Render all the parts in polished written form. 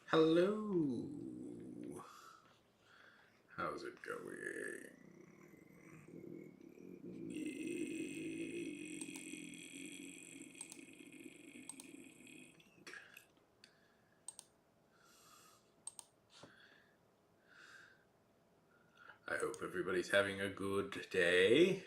Hello. How's it going? I hope everybody's having a good day.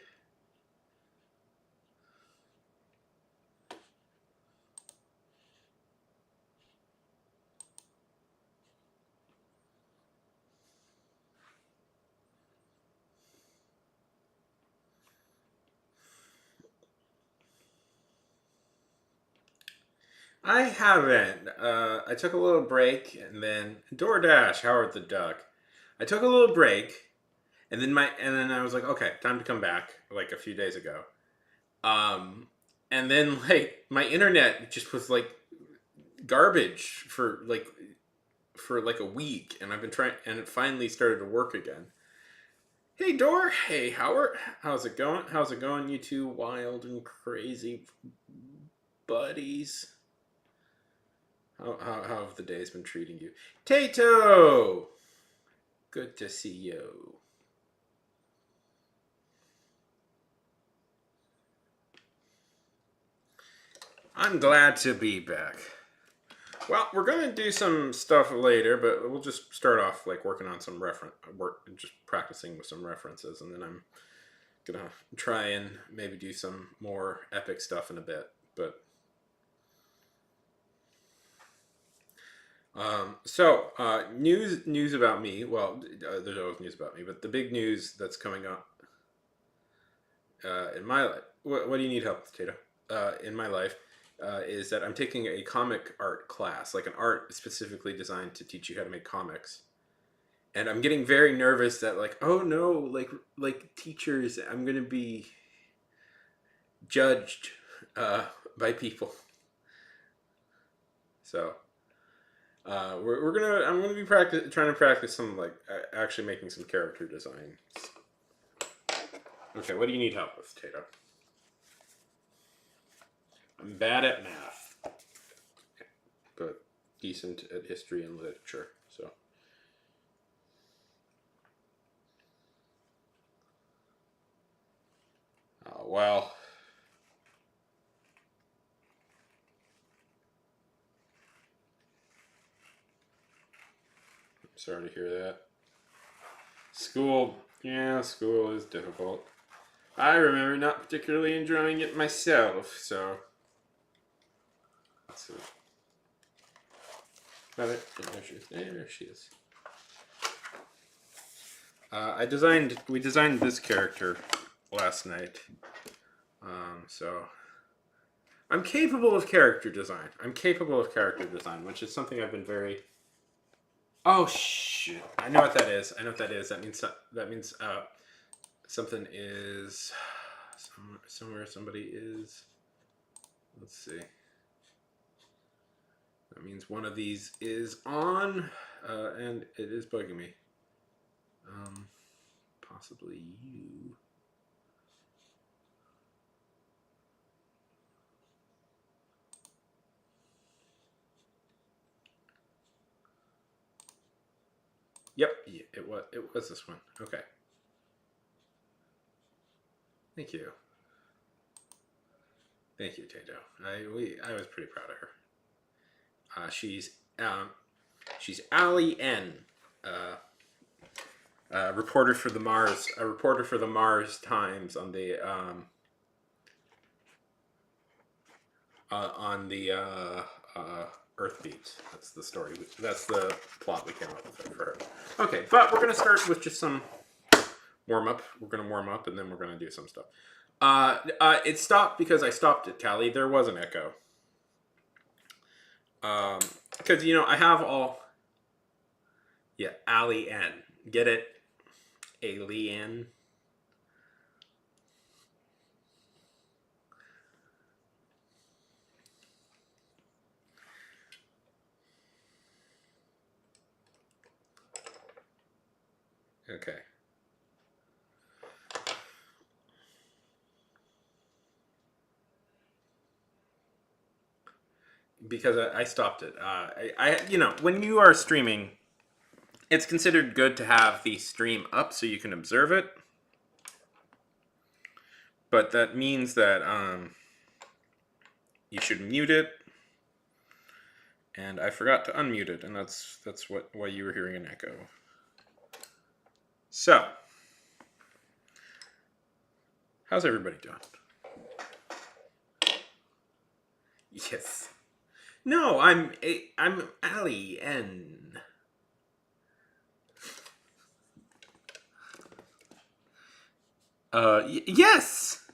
I haven't. I took a little break and then DoorDash, Howard the Duck. I took a little break and then I was like, okay, time to come back like a few days ago. Um, and then like my internet just was like garbage for like a week, and I've been trying, and it finally started to work again. Hey Dor, hey Howard, how's it going? How's it going, you two wild and crazy buddies? How have the days been treating you? Tato, good to see you. I'm glad to be back. Well, we're gonna do some stuff later, but we'll just start off like working on some reference work, just practicing with some references, and then I'm gonna try and maybe do some more epic stuff in a bit. But news about me. Well, there's always news about me, but the big news that's coming up in my life. What do you need help with, Tato? In my life, is that I'm taking a comic art class, like an art specifically designed to teach you how to make comics. And I'm getting very nervous that like, oh no, like teachers, I'm gonna be judged by people. So we're gonna I'm gonna be trying to practice some like actually making some character design. Okay, what do you need help with, Tato? I'm bad at math, but decent at history and literature. So well, I'm sorry to hear that. School, yeah, school is difficult. I remember not particularly enjoying it myself, so let's see. There she is. There she is. We designed this character last night. So I'm capable of character design. I'm capable of character design, which is something I've been very. Oh shit! I know what that is. I know what that is. That means something is somewhere somebody is. Let's see. That means one of these is on, and it is bugging me. Um, Possibly you. Yep, yeah, it was this one. Okay, thank you, thank you, Tato. I was pretty proud of her. Uh, she's um, she's Ali N. Uh, a reporter for the Mars Times on the Earth Beat. That's the story. That's the plot we came up with for her. Okay, but we're gonna start with just some warm up. We're gonna warm up, and then we're gonna do some stuff. It stopped because I stopped it, Callie. There was an echo. Because I have all. Yeah, Ali N. Get it? Alien. Okay. because I stopped it. When you are streaming, it's considered good to have the stream up so you can observe it. But that means that you should mute it. And I forgot to unmute it, and that's why you were hearing an echo. So, how's everybody doing? Yes. No, I'm Ali N. Yes.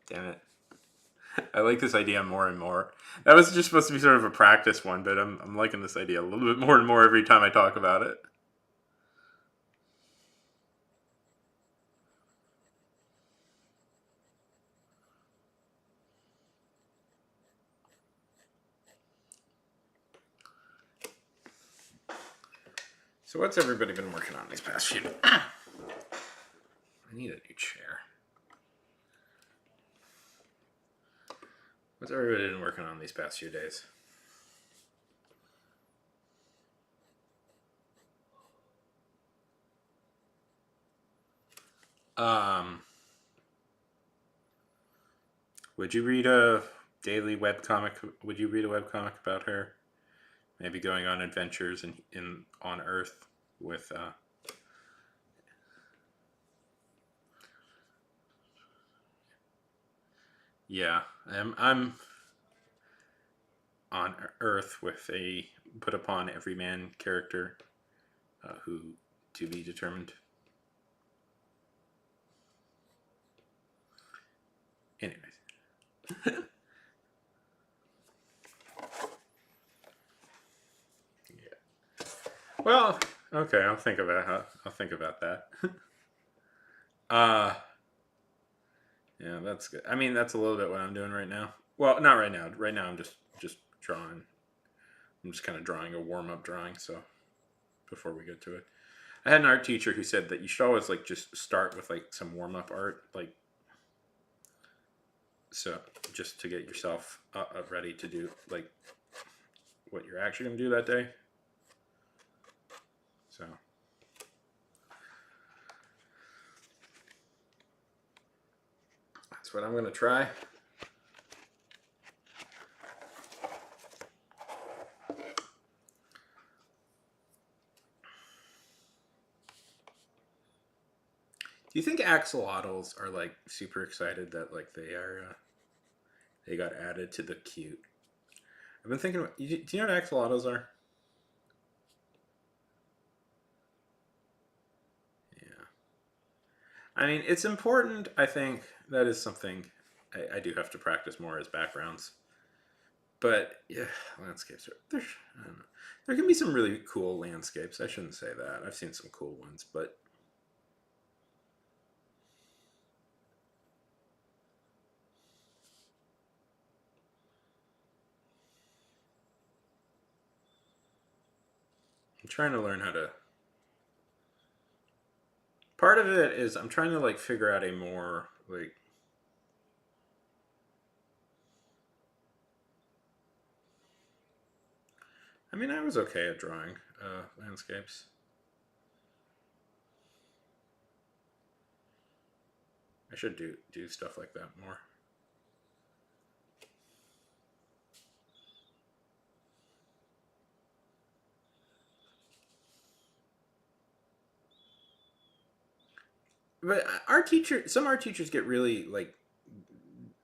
Damn it. I like this idea more and more. That was just supposed to be sort of a practice one, but I'm liking this idea a little bit more and more every time I talk about it. So what's everybody been working on these past few days? I need a new chair. What's everybody been working on these past few days? Would you read a daily webcomic? Would you read a webcomic about her? Maybe going on adventures on Earth with yeah, I'm on Earth with a put upon every man character who to be determined. Anyways. Yeah. Well, okay, I'll think about that. Yeah, that's good. I mean, that's a little bit what I'm doing right now. Well, not right now. Right now, I'm just drawing. I'm just kind of drawing a warm up drawing. So before we get to it, I had an art teacher who said that you should always like just start with like some warm up art, like so just to get yourself ready to do like what you're actually going to do that day. So that's what I'm going to try. Do you think axolotls are like super excited that like they got added to the cute? I've been thinking. Do you know what axolotls are? Yeah. I mean, it's important. I think that is something I do have to practice more as backgrounds. But yeah, landscapes are there. I don't know. There can be some really cool landscapes. I shouldn't say that. I've seen some cool ones, but I'm trying to learn how to. Part of it is I'm trying to like figure out a more like. I mean, I was okay at drawing landscapes. I should do stuff like that more. But some art teachers get really like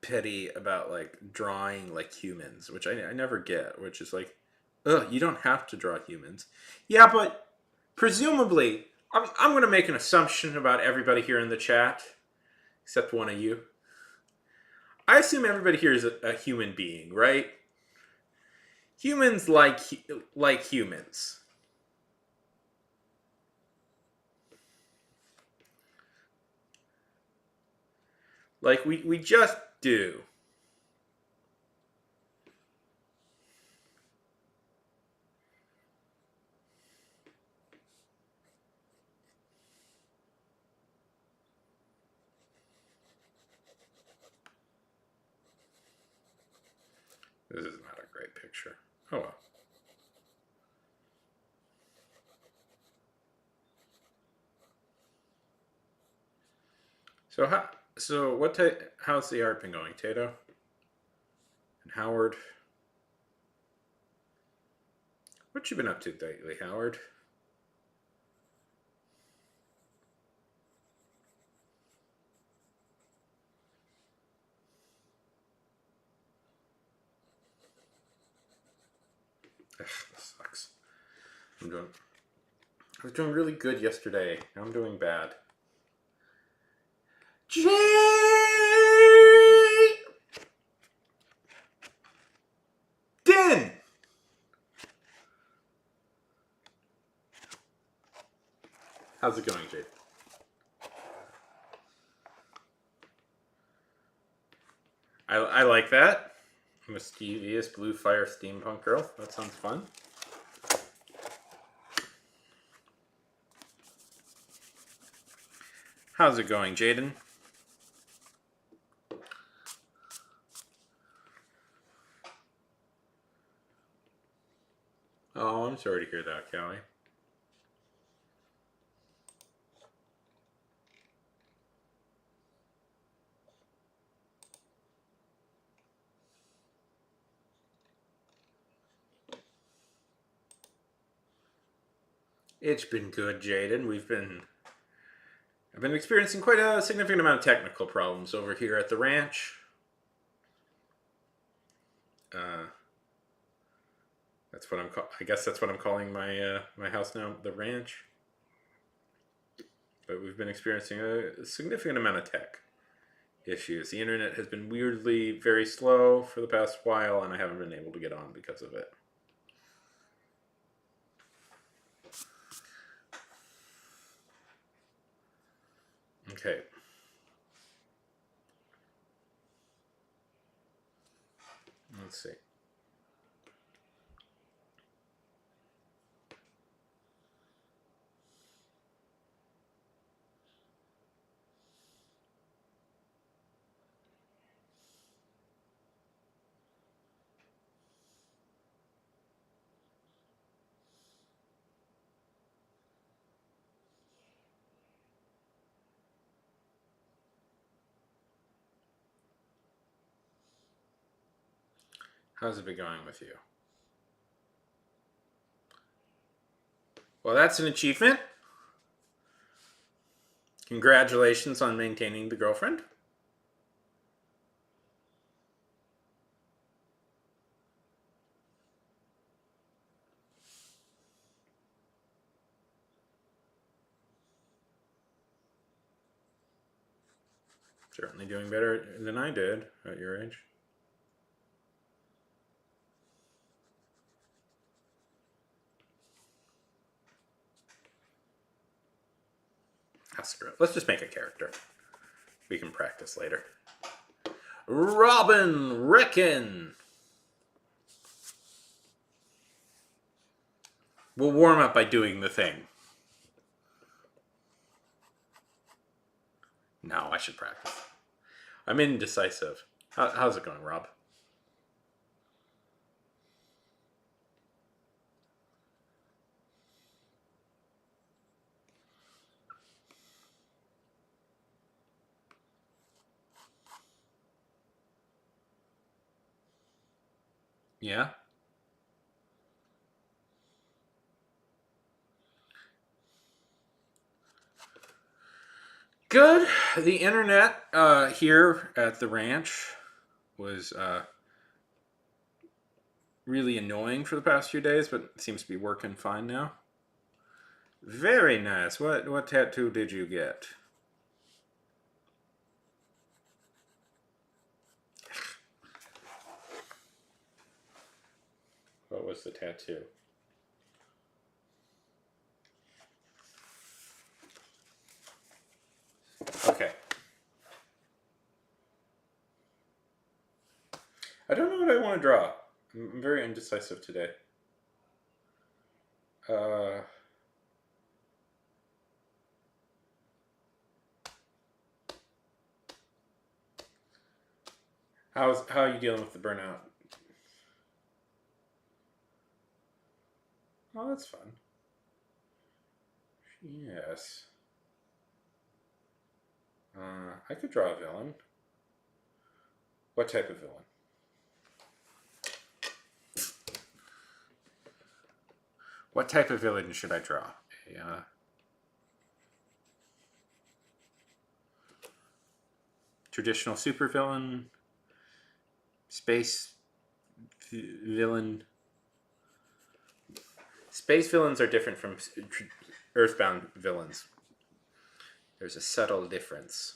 petty about like drawing like humans, which I never get. Which is like, ugh, you don't have to draw humans. Yeah, but presumably, I'm going to make an assumption about everybody here in the chat, except one of you. I assume everybody here is a human being, right? Humans like humans. Like we just do. This is not a great picture. Oh well. How's the art been going, Tato and Howard? What you been up to lately, Howard? Ugh, this sucks. I'm doing. I was doing really good yesterday. Now I'm doing bad. Jay! Din! How's it going, Jade? I like that. Mischievous blue fire steampunk girl. That sounds fun. How's it going, Jaden? Oh, I'm sorry to hear that, Callie. It's been good, Jaden. I've been experiencing quite a significant amount of technical problems over here at the ranch. That's what I guess that's what I'm calling my house now, the ranch. But we've been experiencing a significant amount of tech issues. The internet has been weirdly very slow for the past while, and I haven't been able to get on because of it. Okay. Let's see. How's it been going with you? Well, that's an achievement. Congratulations on maintaining the girlfriend. Certainly doing better than I did at your age. Screw it. Let's just make a character. We can practice later. Robin Reckon. We'll warm up by doing the thing. No, I should practice. I'm indecisive. How's it going, Rob? Yeah? Good. The internet here at the ranch was really annoying for the past few days, but it seems to be working fine now. Very nice. What tattoo did you get? What was the tattoo? Okay. I don't know what I want to draw. I'm very indecisive today. How are you dealing with the burnout? Oh, that's fun. Yes. I could draw a villain. What type of villain? What type of villain should I draw? A, traditional supervillain, space villain. Space villains are different from Earthbound villains. There's a subtle difference.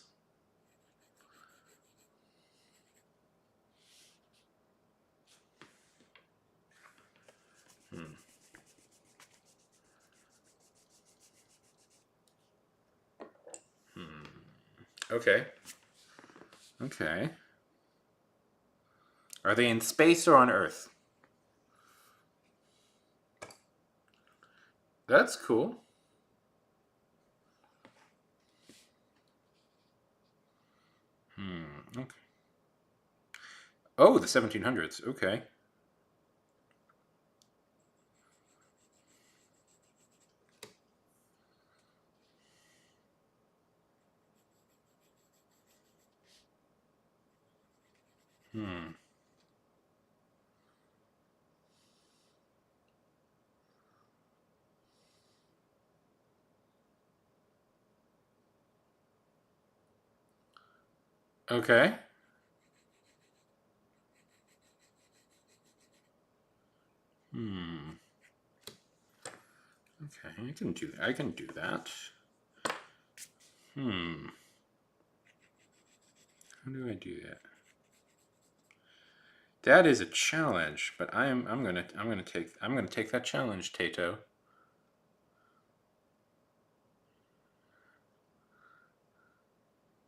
Okay. Okay. Are they in space or on Earth? That's cool. Okay. Oh, the 1700s. Okay. Okay. Okay, I can do that. I can do that. How do I do that? That is a challenge, but I'm gonna take that challenge, Tato.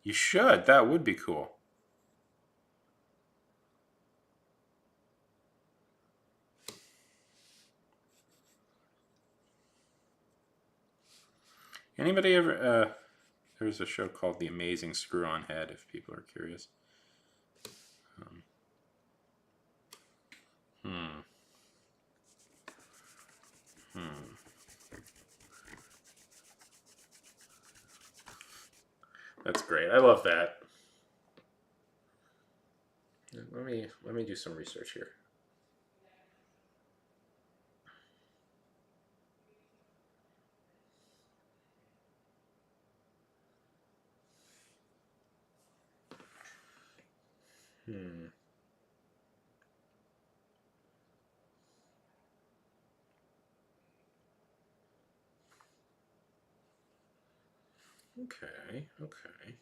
You should. That would be cool. Anybody ever? There's a show called The Amazing Screw-On Head. If people are curious. That's great. I love that. Let me do some research here. Okay. Okay.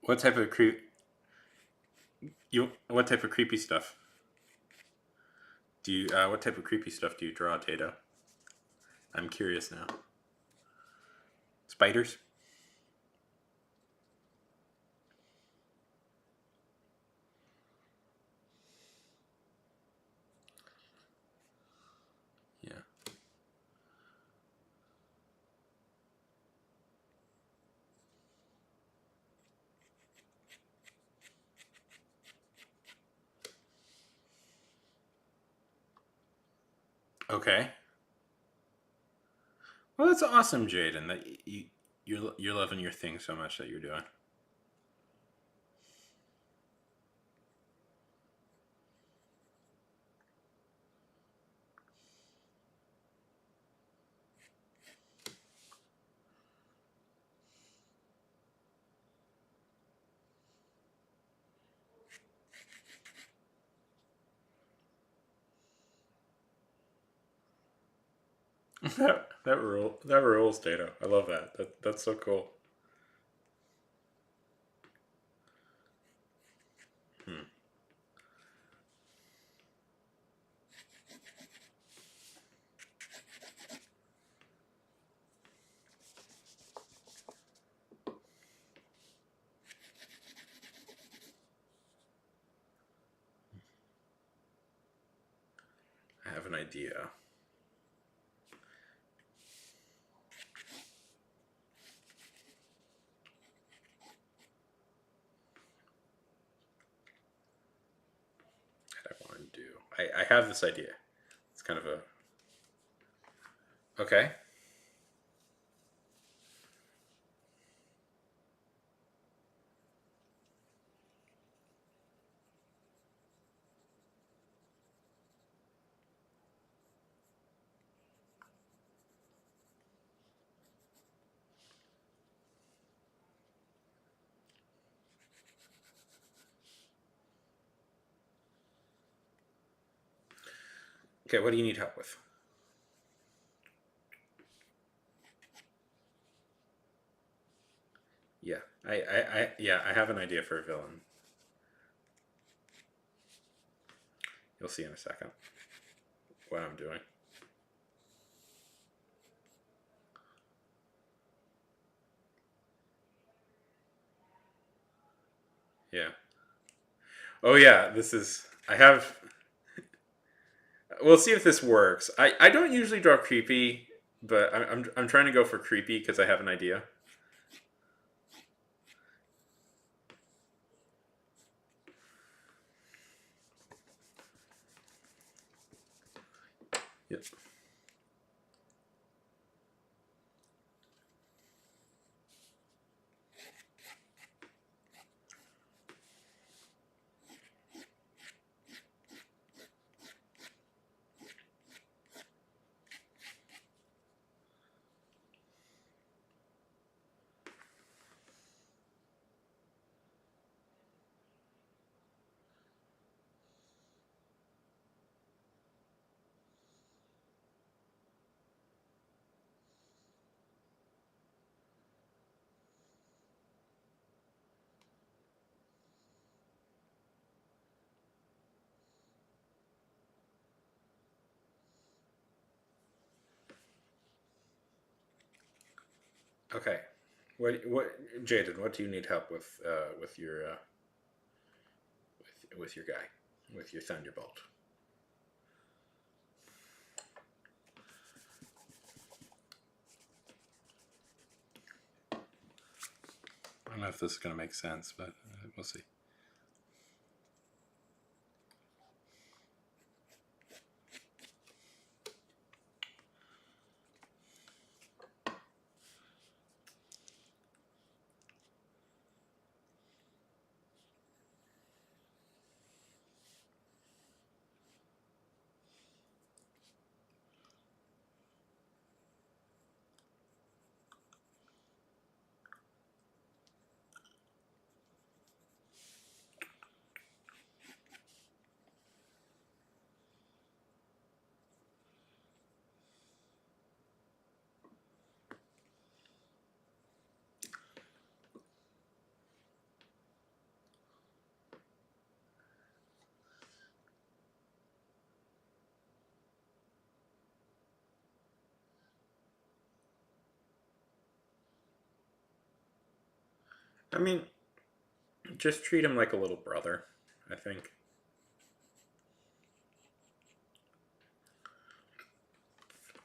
What type of what type of creepy stuff do you? What type of creepy stuff do you draw, Tato? I'm curious now. Spiders. Yeah. Okay. Well, that's awesome, Jaden. That you're loving your thing so much that you're doing. That rules, Tato. I love that. That's so cool. idea. That I want to do. I have this idea. It's kind of a okay. Okay, what do you need help with? Yeah, yeah, I have an idea for a villain. You'll see in a second what I'm doing. Yeah. Oh yeah, this is. I have. We'll see if this works. I don't usually draw creepy, but I'm trying to go for creepy because I have an idea. Yep. Okay. Jaden? What do you need help with your with your guy, with your Thunderbolt? I don't know if this is going to make sense, but we'll see. I mean, just treat him like a little brother. I think.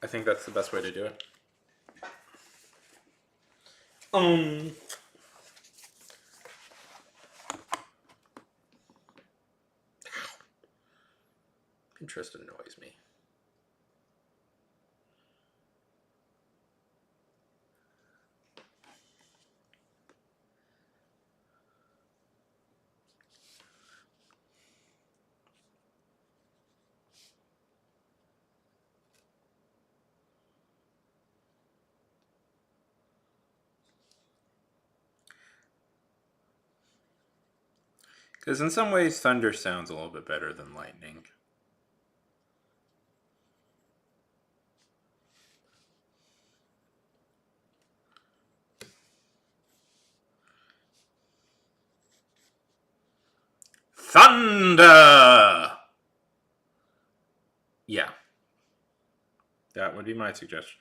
I think that's the best way to do it. Um. Pinterest annoys me. Because in some ways, thunder sounds a little bit better than lightning. Thunder! Yeah. That would be my suggestion.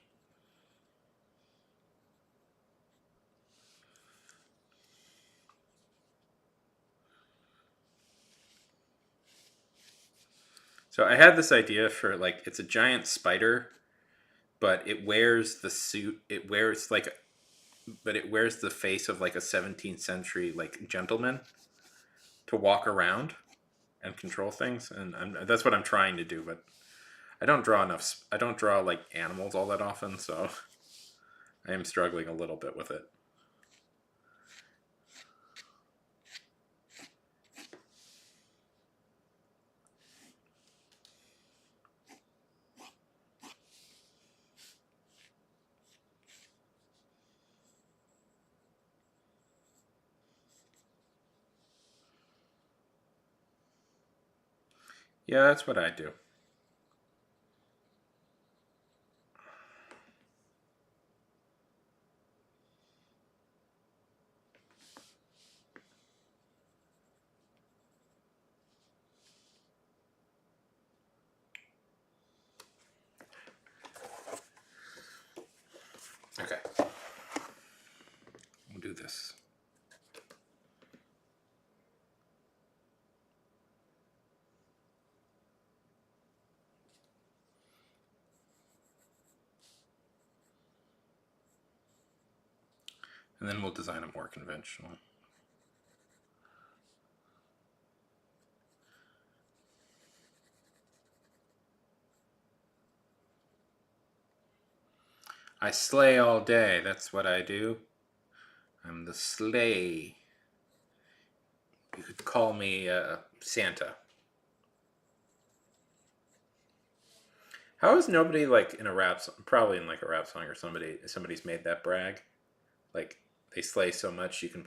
So I had this idea for like it's a giant spider, but it wears the suit. It wears like, but it wears the face of like a 17th century like gentleman to walk around and control things, and that's what I'm trying to do. But I don't draw enough. I don't draw like animals all that often, so I am struggling a little bit with it. Yeah, that's what I do. Okay, we'll do this. And then we'll design a more conventional. I slay all day. That's what I do. I'm the slay. You could call me Santa. How is nobody like in a rap song, probably in like a rap song or somebody's made that brag? Like they slay so much you can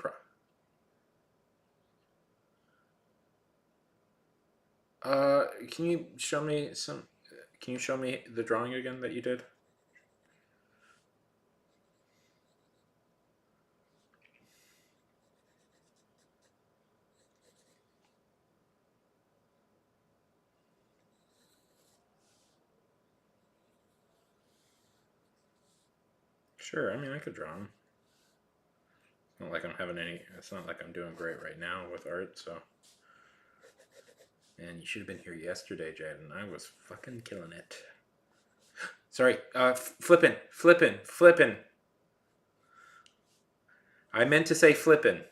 can you show me some can you show me the drawing again that you did? Sure, I mean I could draw them. It's not like I'm having any it's not like I'm doing great right now with art, so man, you should have been here yesterday, Jaden. I was fucking killing it. Sorry, flippin'. I meant to say flippin'.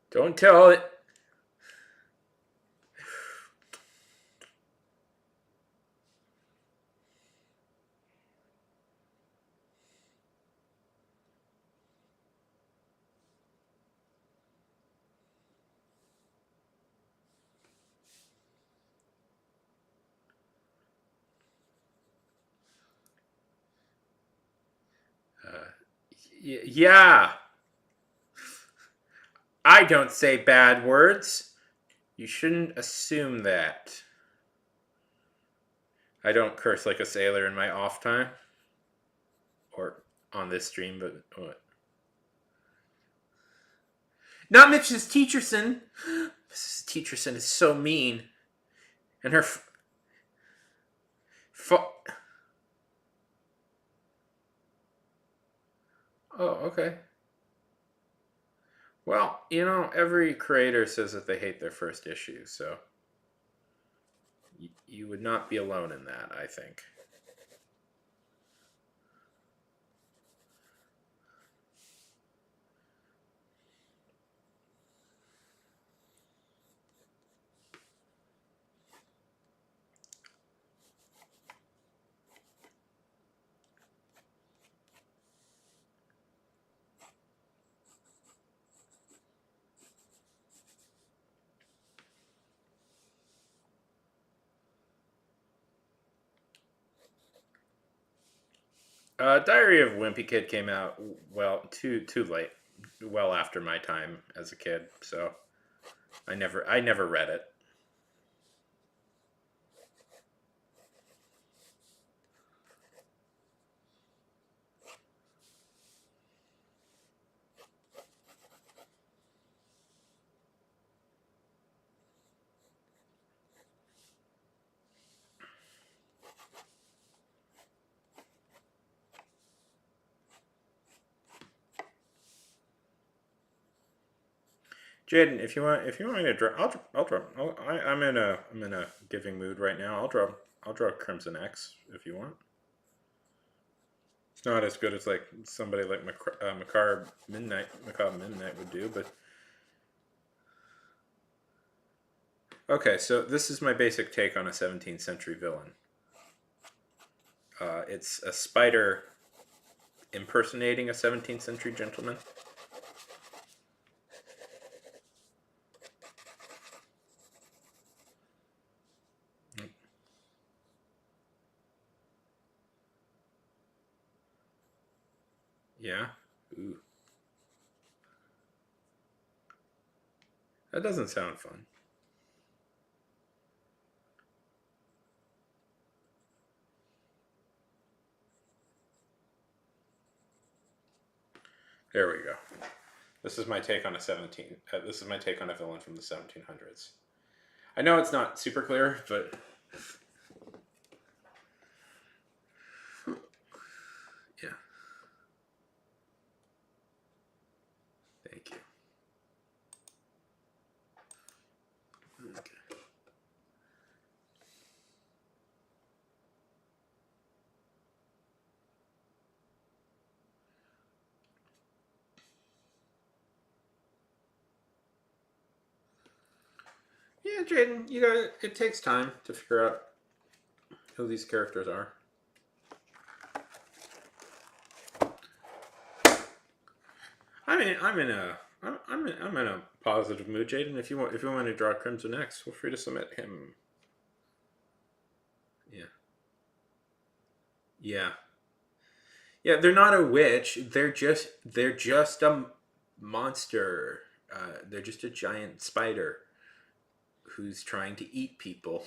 Don't tell it. Uh, yeah, I don't say bad words. You shouldn't assume that. I don't curse like a sailor in my off time. Or on this stream, but what? Not Mrs. Teacherson. Mrs. Teacherson is so mean. And her. Oh, okay. Well, you know, every creator says that they hate their first issue, so you would not be alone in that, I think. Diary of Wimpy Kid came out well too late, well after my time as a kid, so I never read it. Jaden, if you want me to draw, I'll draw. I'm in a giving mood right now. I'll draw Crimson X if you want. It's not as good as like somebody like Macabre Midnight would do, but okay. So this is my basic take on a 17th century villain. It's a spider impersonating a 17th century gentleman. Yeah. Ooh. That doesn't sound fun. There we go. This is my take on a 17. This is my take on a villain from the 1700s. I know it's not super clear, but yeah. Thank you. Okay. Yeah, Jaden, you got it takes time to figure out who these characters are. I'm in a positive mood, Jaden. If you want to draw Crimson X, feel free to submit him. Yeah. Yeah. Yeah, they're not a witch. They're just a monster. They're just a giant spider who's trying to eat people.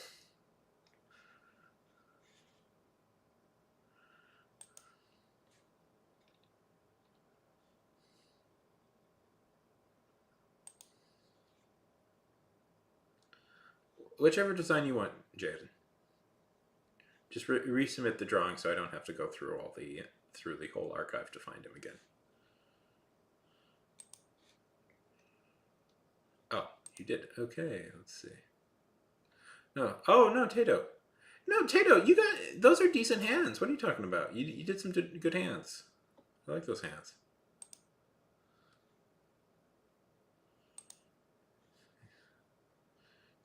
Whichever design you want, Jaden. Just resubmit the drawing so I don't have to go through the whole archive to find him again. Oh, you did. Okay, let's see. No. Oh no, Tato. No, Tato, you got those are decent hands. What are you talking about? You did some good hands. I like those hands.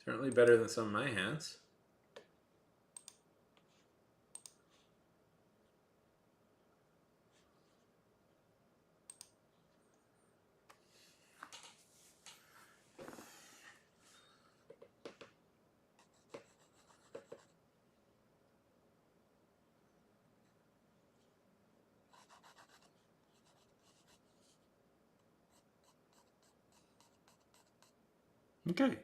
Certainly better than some of my hands. Okay.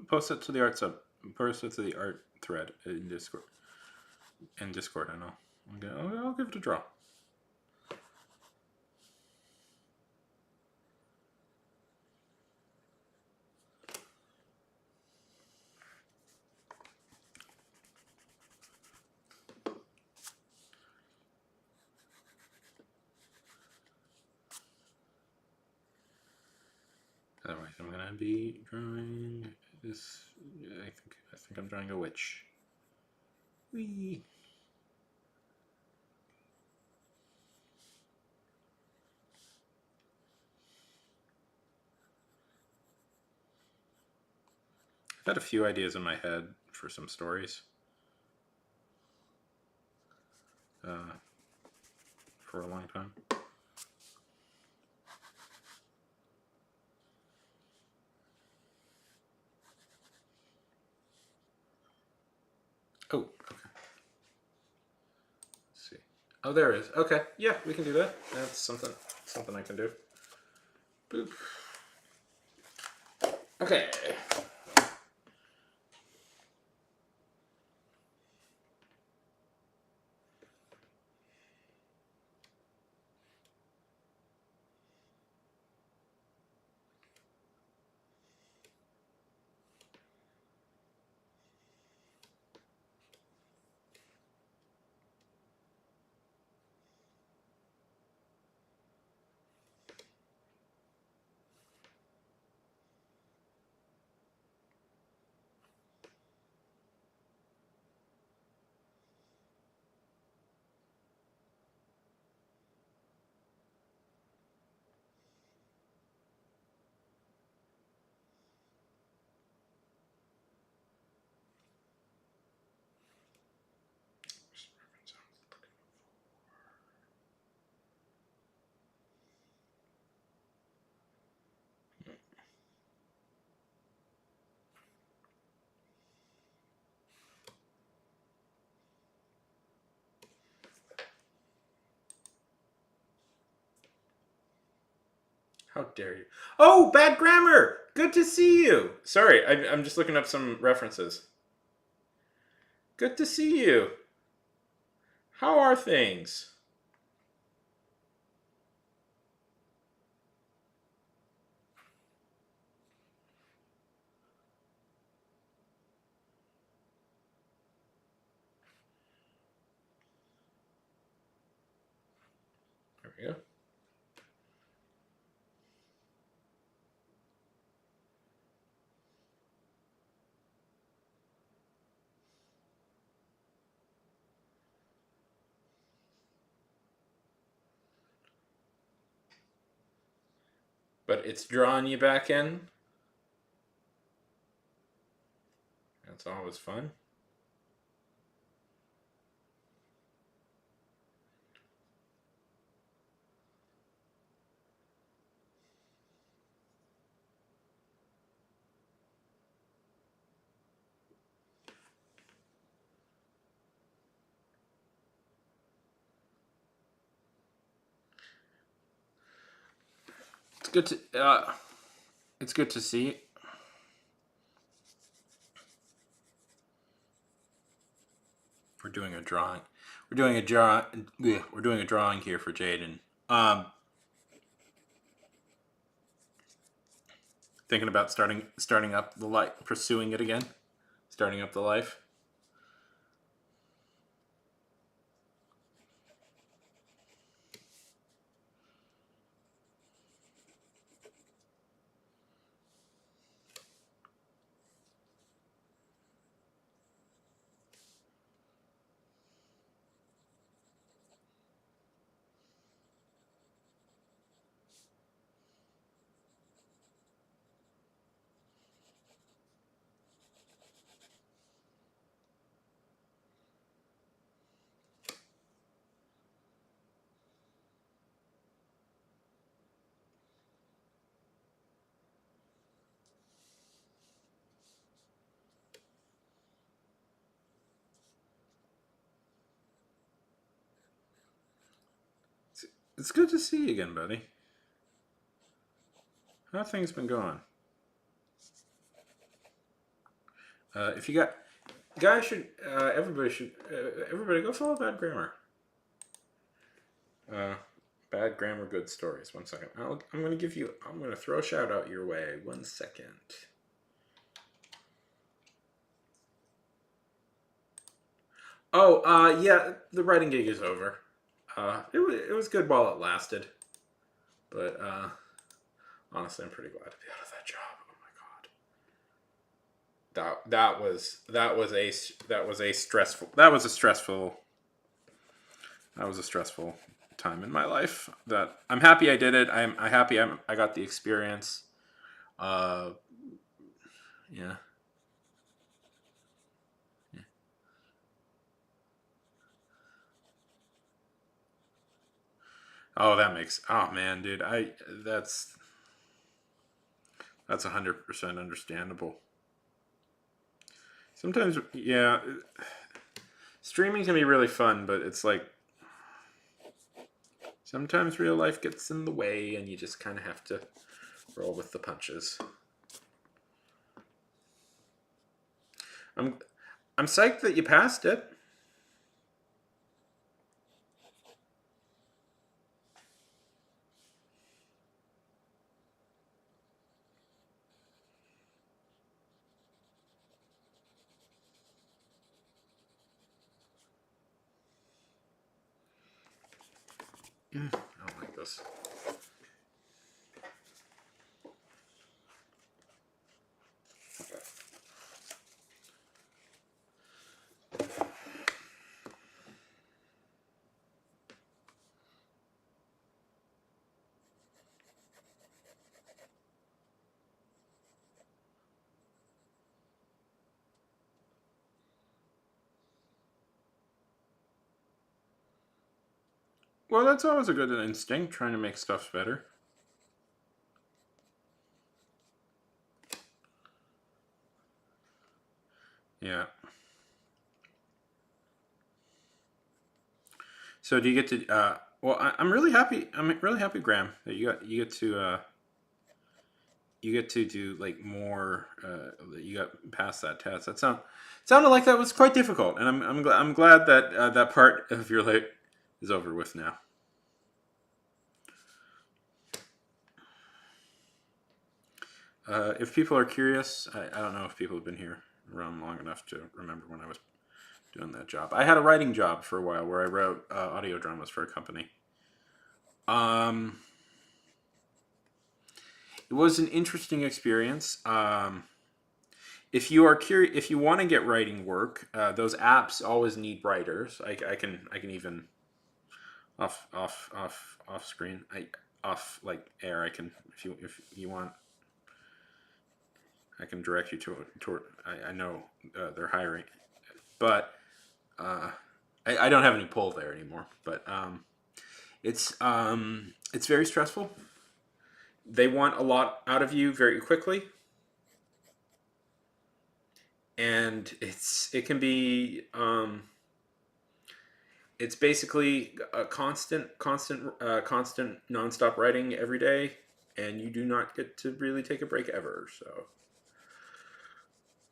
Post it to the art sub. Post it to the art thread in Discord. In Discord, I know. Okay, I'll give it a draw. Otherwise, I'm gonna be drawing this. I think I'm drawing a witch. Whee! I've had a few ideas in my head for some stories. For a long time. Oh, okay. Let's see. Oh, there it is. Okay, yeah, we can do that. That's something I can do. Boop. Okay. How dare you? Oh, bad grammar! Good to see you! Sorry, I'm just looking up some references. Good to see you. How are things? There we go. But it's drawing you back in. That's always fun. It's good to it's good to see. We're doing a drawing. We're doing a draw. We're doing a drawing here for Jaden. Thinking about starting up the life, pursuing it again, starting up the life. It's good to see you again, buddy. How things been going? If you got guys should everybody go follow Bad Grammar. Bad Grammar, good stories. 1 second. I'm gonna throw a shout out your way. 1 second. Oh, yeah, the writing gig is over. It was good while it lasted, but honestly, I'm pretty glad to be out of that job. Oh my god, that was a stressful time in my life. That I'm happy I did it. I happy I got the experience. Uh, yeah. Oh, that makes. Oh man, dude, that's 100% understandable. Sometimes, yeah, streaming can be really fun, but it's like sometimes real life gets in the way, and you just kind of have to roll with the punches. I'm I'm psyched that you passed it. I don't like this. Well, that's always a good instinct, trying to make stuff better. Yeah. So do you get to? Well, I'm really happy. I'm really happy, Graham, that you get to you get to do like more. You got past that test. Sounded like that was quite difficult, and I'm glad that that part of your life is over with now. If people are curious, I don't know if people have been here around long enough to remember when I was doing that job. I had a writing job for a while where I wrote audio dramas for a company. Um, it was an interesting experience. If you are curious, if you want to get writing work, those apps always need writers. I can even off screen. Off like air. I can if you want. I can direct you toward. I know they're hiring, but uh, I don't have any pull there anymore. But it's very stressful. They want a lot out of you very quickly, and it can be it's basically a constant nonstop writing every day, and you do not get to really take a break ever. So,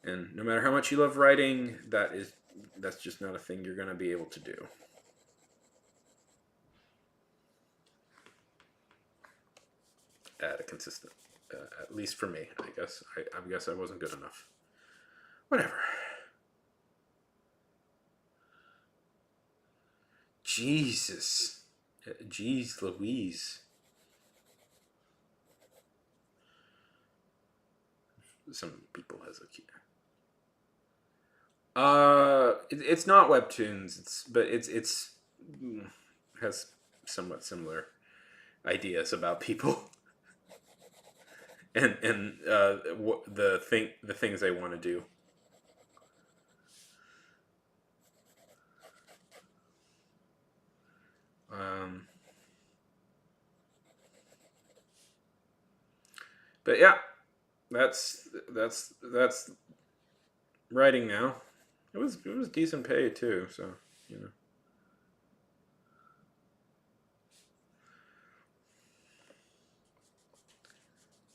and no matter how much you love writing, that's just not a thing you're going to be able to do. At a consistent, at least for me, I guess. I guess I wasn't good enough. Whatever. Jesus. Jeez Louise. Some people has a key. It's not webtoons. It's has somewhat similar ideas about people and the things they want to do. Um, but yeah, that's writing now. It was decent pay too, so you know.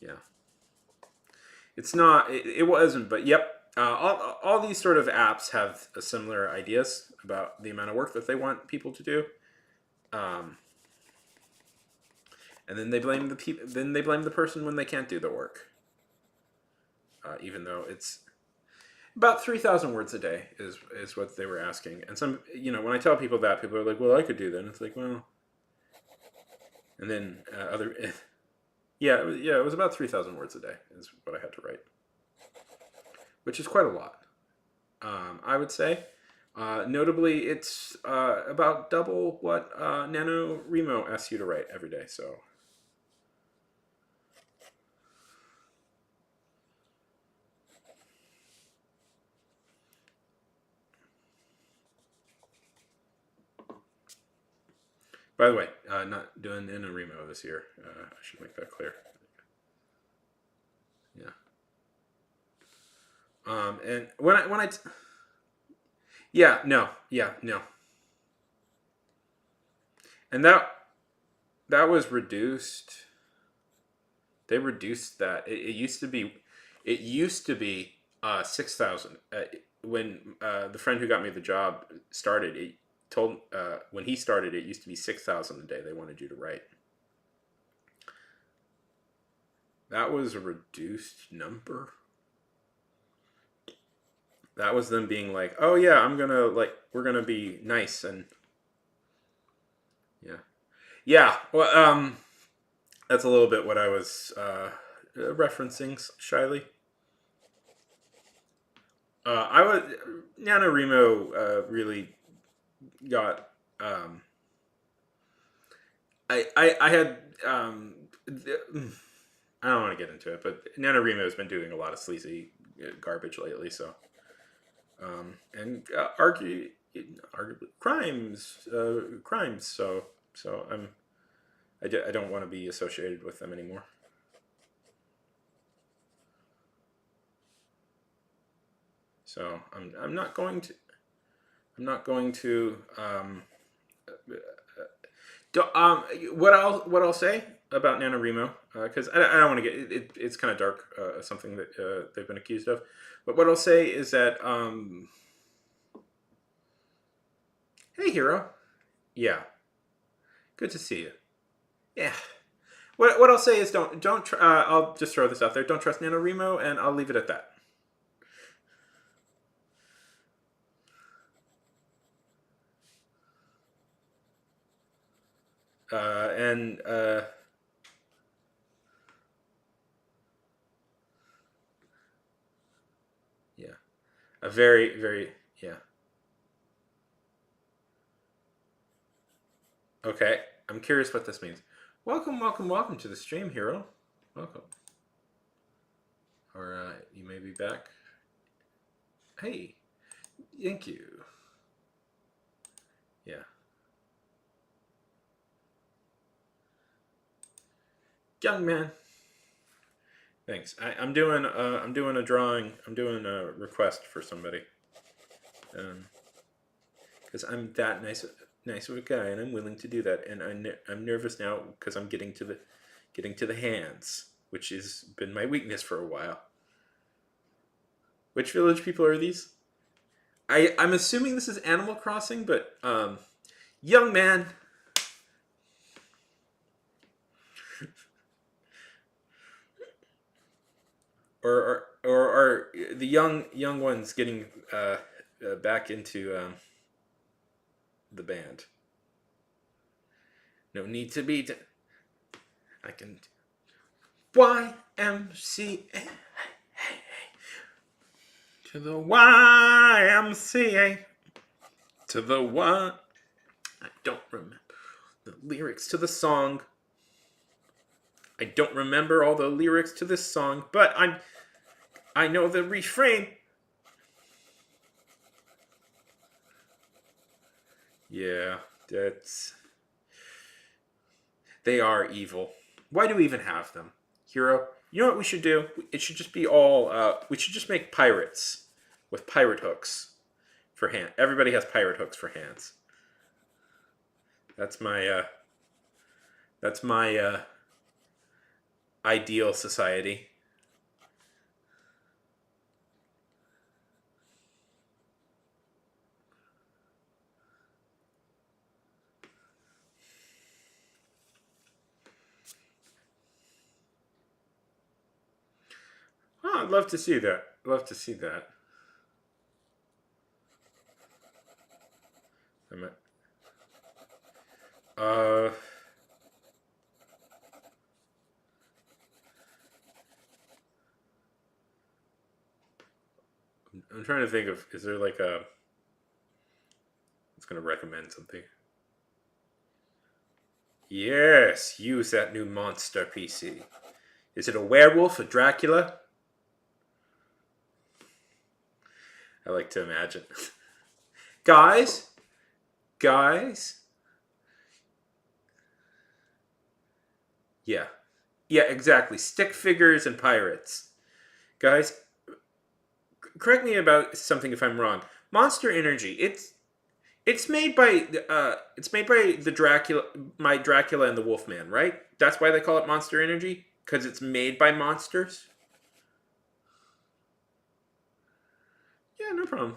Yeah, it's not. It wasn't, but yep. All these sort of apps have similar ideas about the amount of work that they want people to do, um, and then they blame the people. Then they blame the person when they can't do the work, even though it's about 3,000 words a day is what they were asking. And some, when I tell people that, people are like, "Well, I could do that." And it's like, well, and then other, yeah, it was about 3,000 words a day is what I had to write, which is quite a lot. I would say. Notably, it's about double what NaNoWriMo asks you to write every day. So, by the way, not doing NaNoWriMo this year. I should make that clear. Yeah. And yeah, no, yeah, no, and that was reduced. They reduced that. It used to be 6,000. When the friend who got me the job started, it told when he started, it used to be 6,000 a day. They wanted you to write. That was a reduced number. That was them being like, "Oh yeah, we're gonna be nice and yeah, yeah." Well, that's a little bit what I was referencing shyly. I was NaNoWriMo really got. I had. I don't want to get into it, but NaNoWriMo has been doing a lot of sleazy garbage lately. So, and arguably crimes. So I don't want to be associated with them anymore. So I'm not going to. I'm not going to. Do, what I'll say about NaNoWriMo because I don't want to get it's kind of dark, something that they've been accused of. But what I'll say is that hey, Hero. Yeah, good to see you. Yeah. What I'll say is don't I'll just throw this out there. Don't trust NaNoWriMo, and I'll leave it at that. And yeah, a very yeah. Okay, I'm curious what this means. Welcome to the stream, Hero. Welcome. All right, you may be back. Hey, thank you. Yeah. Young man. Thanks. I'm doing a drawing. I'm doing a request for somebody. Because I'm that nice of a guy, and I'm willing to do that. And I'm nervous now because I'm getting to the hands, which has been my weakness for a while. Which village people are these? I'm assuming this is Animal Crossing, but young man. or are the young ones getting back into the band? No need to be. I can. YMCA to the YMCA to the what? I don't remember the lyrics to the song. I don't remember all the lyrics to this song, but I know the refrain. Yeah, that's. They are evil. Why do we even have them? Hero, you know what we should do? It should just be all. We should just make pirates with pirate hooks for hand. Everybody has pirate hooks for hands. That's my. That's my ideal society. Oh, I'd love to see that. Love to see that. I'm uh. I'm trying to think of. Is there like a? It's gonna recommend something. Yes, use that new monster PC. Is it a werewolf, a Dracula? I like to imagine. Guys? Guys? Yeah. Yeah, exactly. Stick figures and pirates. Guys, correct me about something if I'm wrong. Monster Energy, it's made by the Dracula, my Dracula and the Wolfman, right? That's why they call it Monster Energy, because it's made by monsters. Yeah, no problem.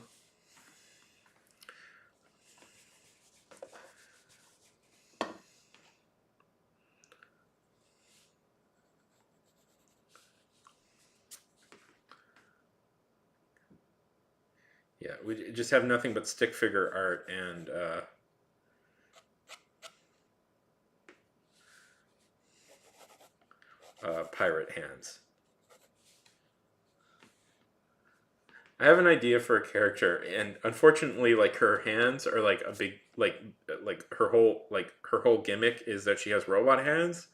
Yeah, we just have nothing but stick figure art and pirate hands. I have an idea for a character, and unfortunately, like her hands are like a big her whole gimmick is that she has robot hands.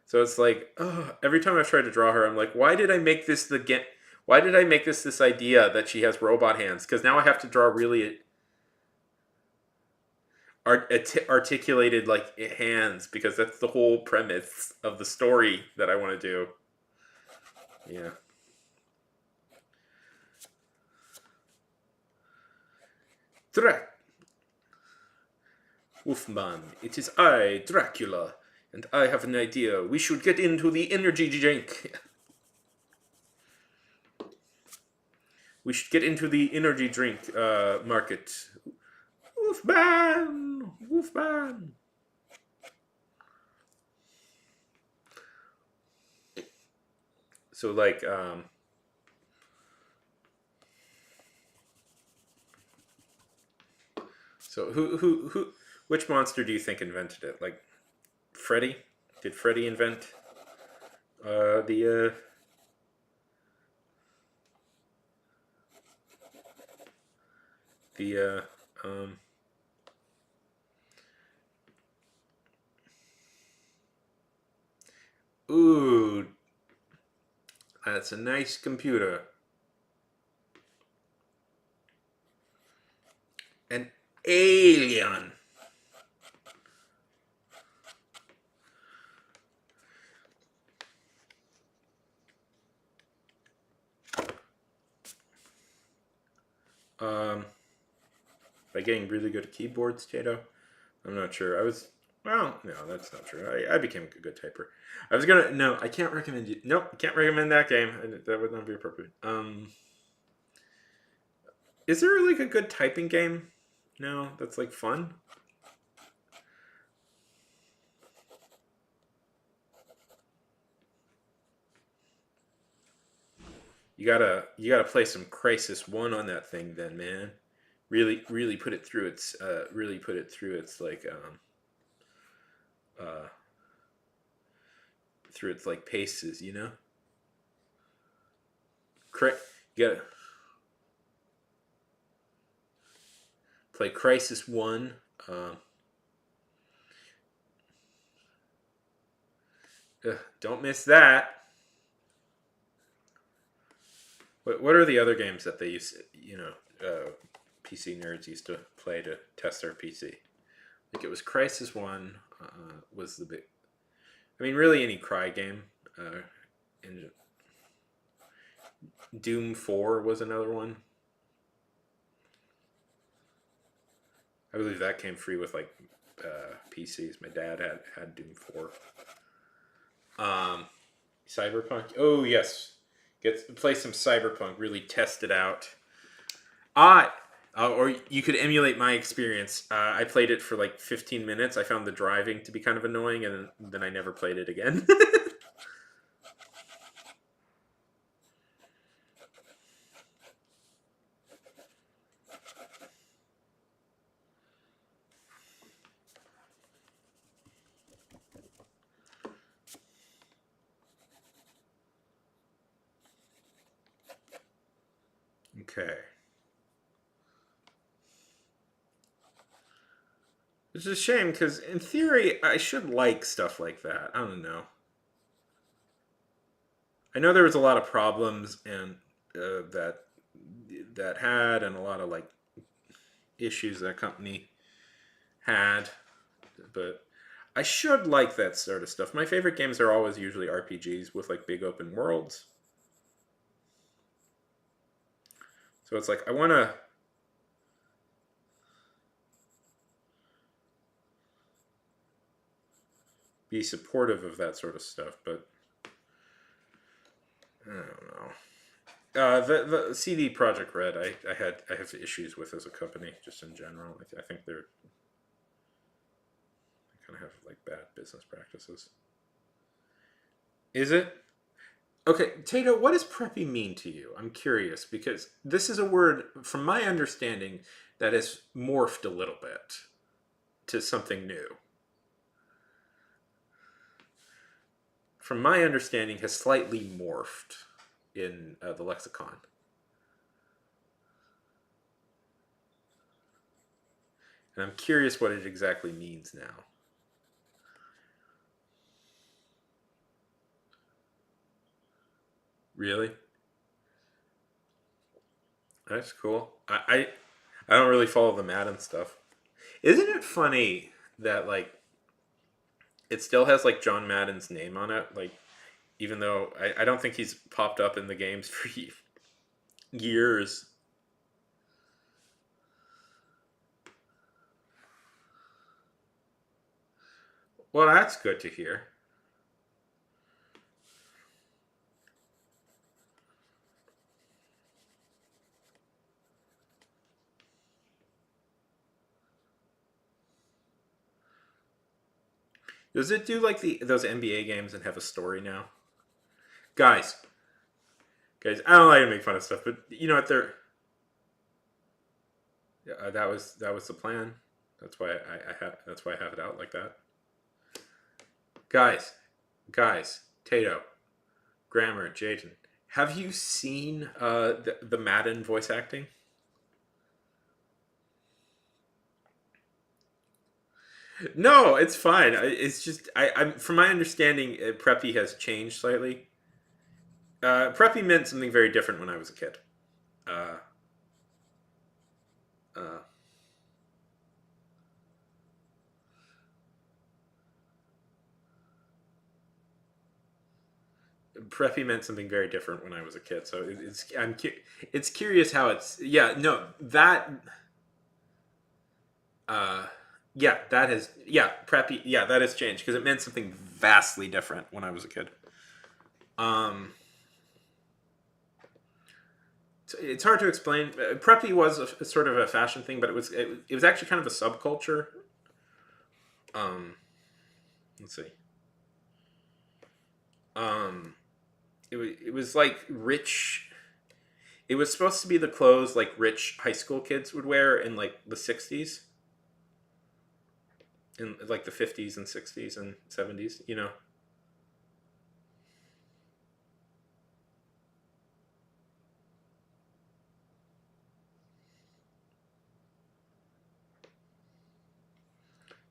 So it's like, oh, every time I've tried to draw her, I'm like, why did I make this Why did I make this idea that she has robot hands? Because now I have to draw really articulated like hands because that's the whole premise of the story that I want to do. Yeah. Wolfman, it is I, Dracula. And I have an idea. We should get into the energy drink. We should get into the energy drink market. Wolfman! Wolfman! So like so who which monster do you think invented it? Like Freddy? Did Freddy invent the the ooh, that's a nice computer. An alien. Um, by getting really good at keyboards, Tato? I'm not sure. I was. Well, no, that's not true. I became a good typer. I was gonna. No, I can't recommend you. Nope, I can't recommend that game. That would not be appropriate. Is there like a good typing game? No, that's like fun. You gotta play some Crisis One on that thing, then, man. Really put it through its like uh through its like paces, you know. You gotta play Crisis One. Um, don't miss that. What are the other games that they used, PC nerds used to play to test their PC? Like it was Crisis One was the big. I mean, really any Cry game. And Doom 4 was another one. I believe that came free with like PCs. My dad had Doom 4. Cyberpunk. Oh yes, play some Cyberpunk. Really test it out. I or you could emulate my experience. I played it for like 15 minutes. I found the driving to be kind of annoying, and then I never played it again. Okay. It's a shame because in theory I should like stuff like that. I don't know. I know there was a lot of problems and that had and a lot of like issues that company had, but I should like that sort of stuff. My favorite games are always usually RPGs with like big open worlds. So it's like I want to be supportive of that sort of stuff, but I don't know. The CD Project Red, I have issues with as a company, just in general. I think they kind of have like bad business practices. Is it? Okay, Tato, what does preppy mean to you? I'm curious because this is a word, from my understanding, that has morphed a little bit to something new. From my understanding, has slightly morphed in the lexicon. And I'm curious what it exactly means now. Really? That's cool. I don't really follow the Madden stuff. Isn't it funny that like it still has like John Madden's name on it? Like even though I don't think he's popped up in the games for years. Well, that's good to hear. Does it do like the those NBA games and have a story now? Guys, guys, I don't like to make fun of stuff, but you know what? They're that was the plan. That's why I have that's why I have it out like that. Guys, guys, Tato, Grammar, Jayden, have you seen the Madden voice acting? No, it's fine. It's just I'm from my understanding, Preppy has changed slightly. Preppy meant something very different when I was a kid. Uh, uh, Preppy meant something very different when I was a kid. So it's curious how it's yeah no that uh yeah that has yeah Preppy yeah that has changed because it meant something vastly different when I was a kid. Um, it's hard to explain. Preppy was a sort of a fashion thing, but it was actually kind of a subculture. Um, let's see. Um, it was like rich. It was supposed to be the clothes like rich high school kids would wear in like the '60s, in like the '50s and '60s and '70s. You know,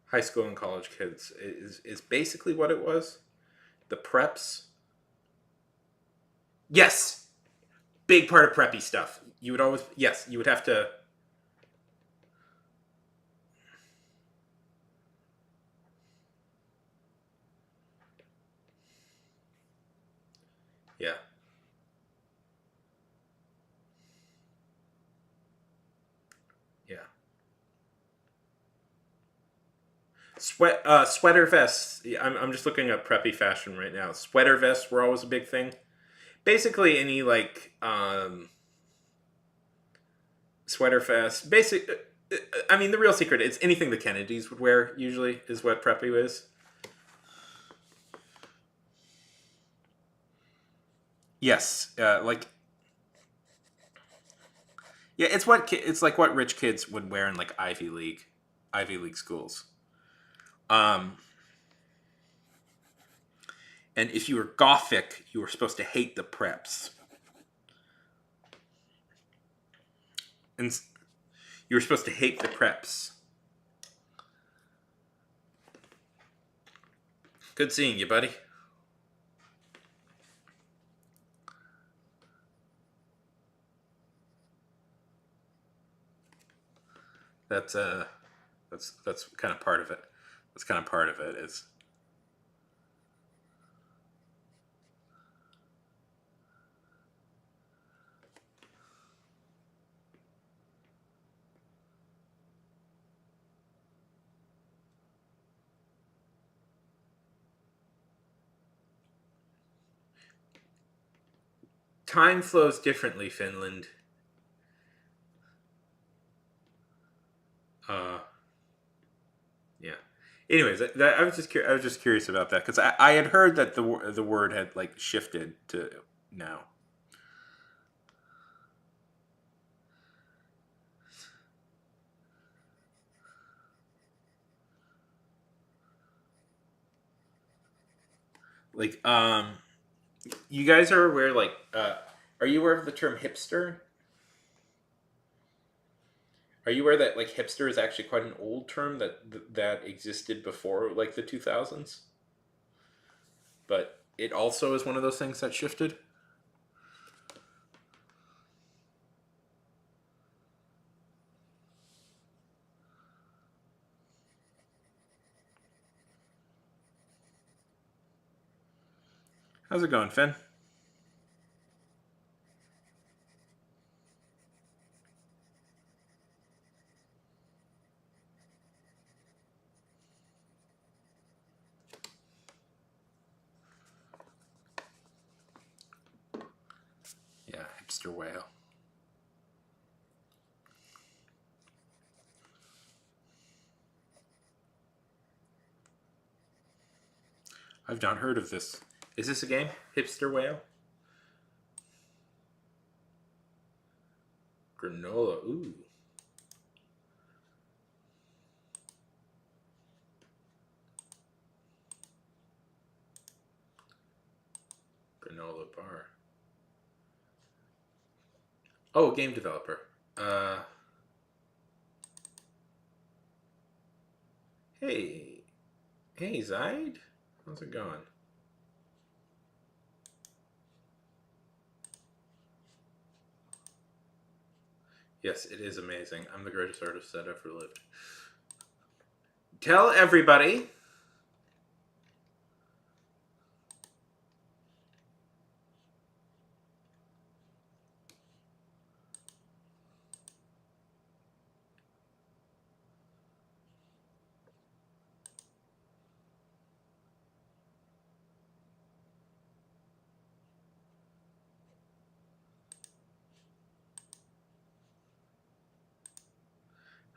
high school and college kids is basically what it was. The preps, yes, big part of preppy stuff. You would always yes, you would have to yeah yeah. Sweater vests. Yeah, I'm just looking at preppy fashion right now. Sweater vests were always a big thing. Basically, any like sweater vest. I mean, the real secret it's anything the Kennedys would wear. Usually, is what preppy is. Yes, like yeah, it's like what rich kids would wear in like Ivy League schools. Um, and if you were gothic, you were supposed to hate the preps, and you were supposed to hate the preps. Good seeing you, buddy. That's that's kind of part of it. That's kind of part of it. Is time flows differently, Finland. Uh, yeah. Anyways, I was I was just curious about that because I had heard that the word had like shifted to now. Like you guys are aware like are you aware of the term hipster? Are you aware that like hipster is actually quite an old term that existed before like the 2000s? But it also is one of those things that shifted. How's it going, Finn? Yeah, hipster whale. I've not heard of this. Is this a game? Hipster whale? Granola. Ooh. Granola bar. Oh, game developer. Uh, hey. Hey, Zaid. How's it going? Yes, it is amazing. I'm the greatest artist that ever lived. Tell everybody.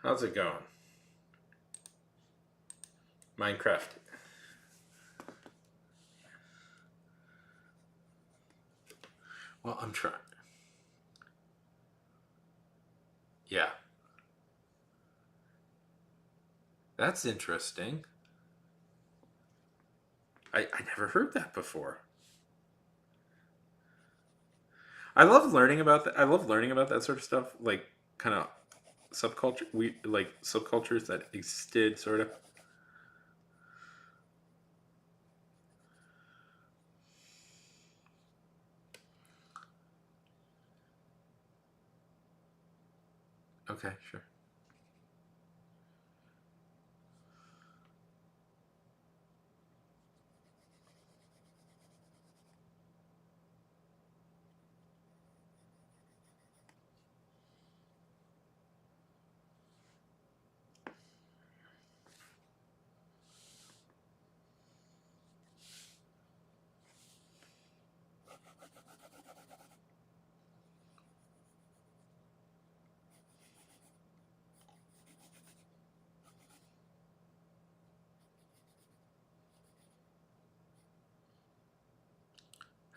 How's it going? Minecraft. Well, I'm trying. Yeah. That's interesting. I never heard that before. I love learning about that. I love learning about that sort of stuff, like kind of subculture, we like subcultures that existed, sort of. Okay, sure.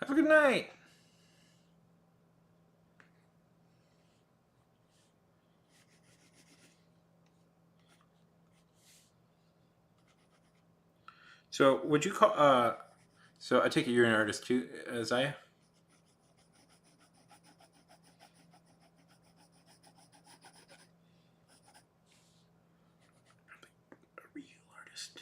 Have a good night. So, would you call? So I take it you're an artist too, Zaya. A real artist.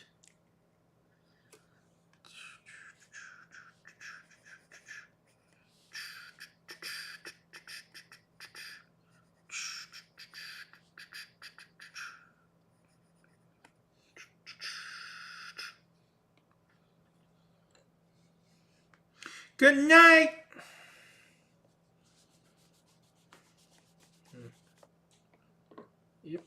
Good night. Yep.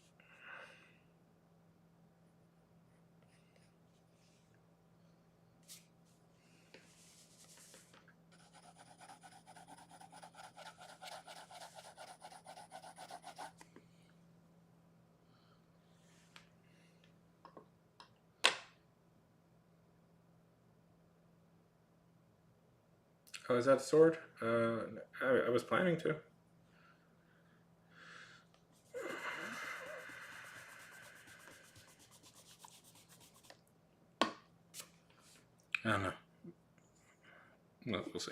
Oh, is that a sword? I was planning to. I don't know. Well, we'll see.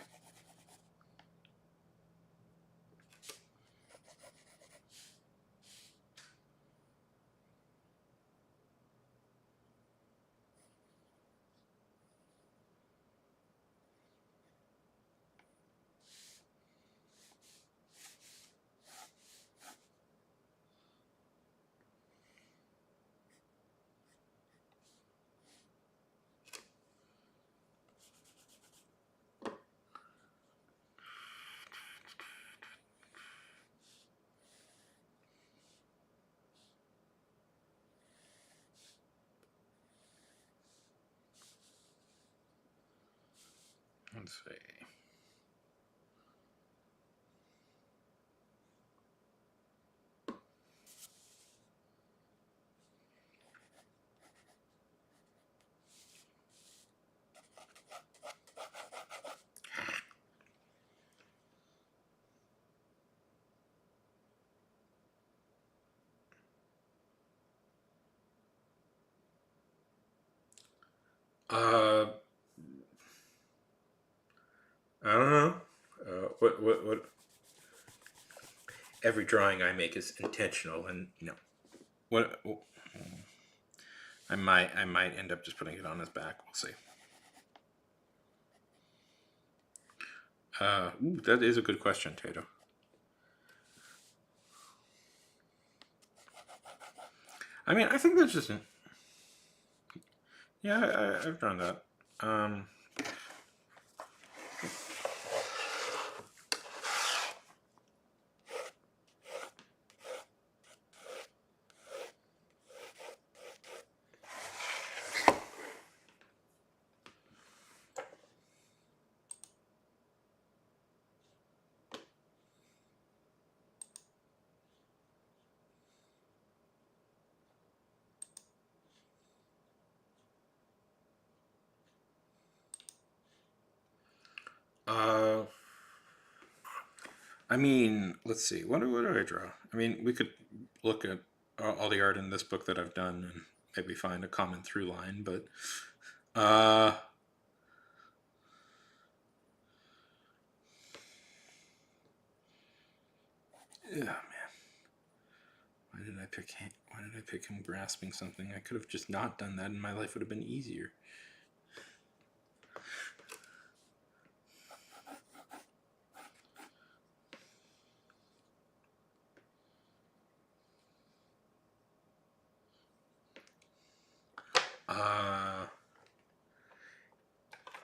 Let's see. Uh, I don't know. What? Every drawing I make is intentional, and what? I might end up just putting it on his back. We'll see. Ooh, that is a good question, Tato. I mean, I think that's just yeah. I've drawn that. Um, uh, I mean, let's see. What do I draw? I mean, we could look at all the art in this book that I've done and maybe find a common through line, but uh, yeah, man. Why did I pick him grasping something? I could have just not done that, and my life would have been easier. Uh,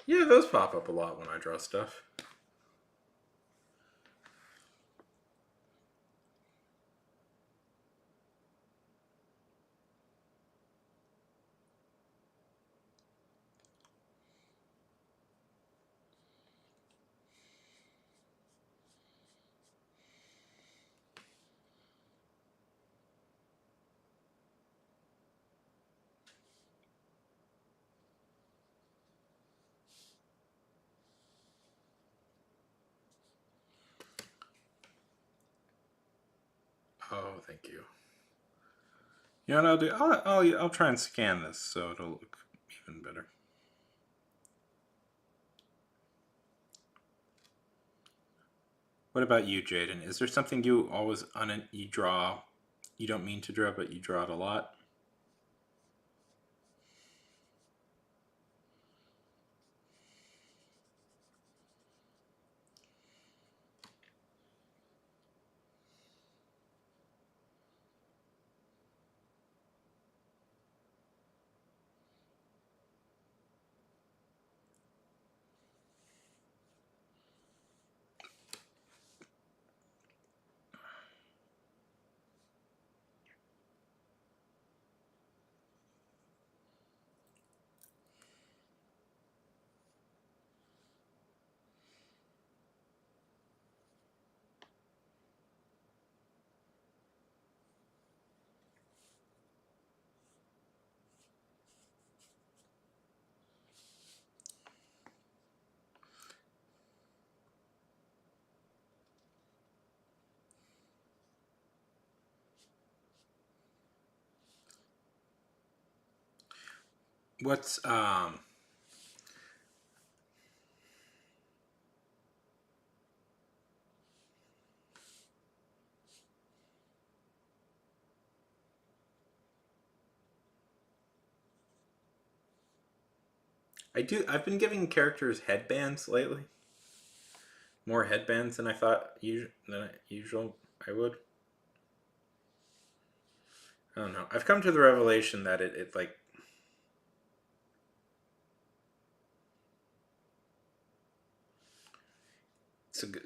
yeah, those pop up a lot when I draw stuff. Oh, thank you. You know what I'll do? I'll try and scan this so it'll look even better. What about you, Jaden? Is there something you always you draw? You don't mean to draw, but you draw it a lot. What's I've been giving characters headbands lately. More headbands than I thought usual I would. I don't know. I've come to the revelation that it like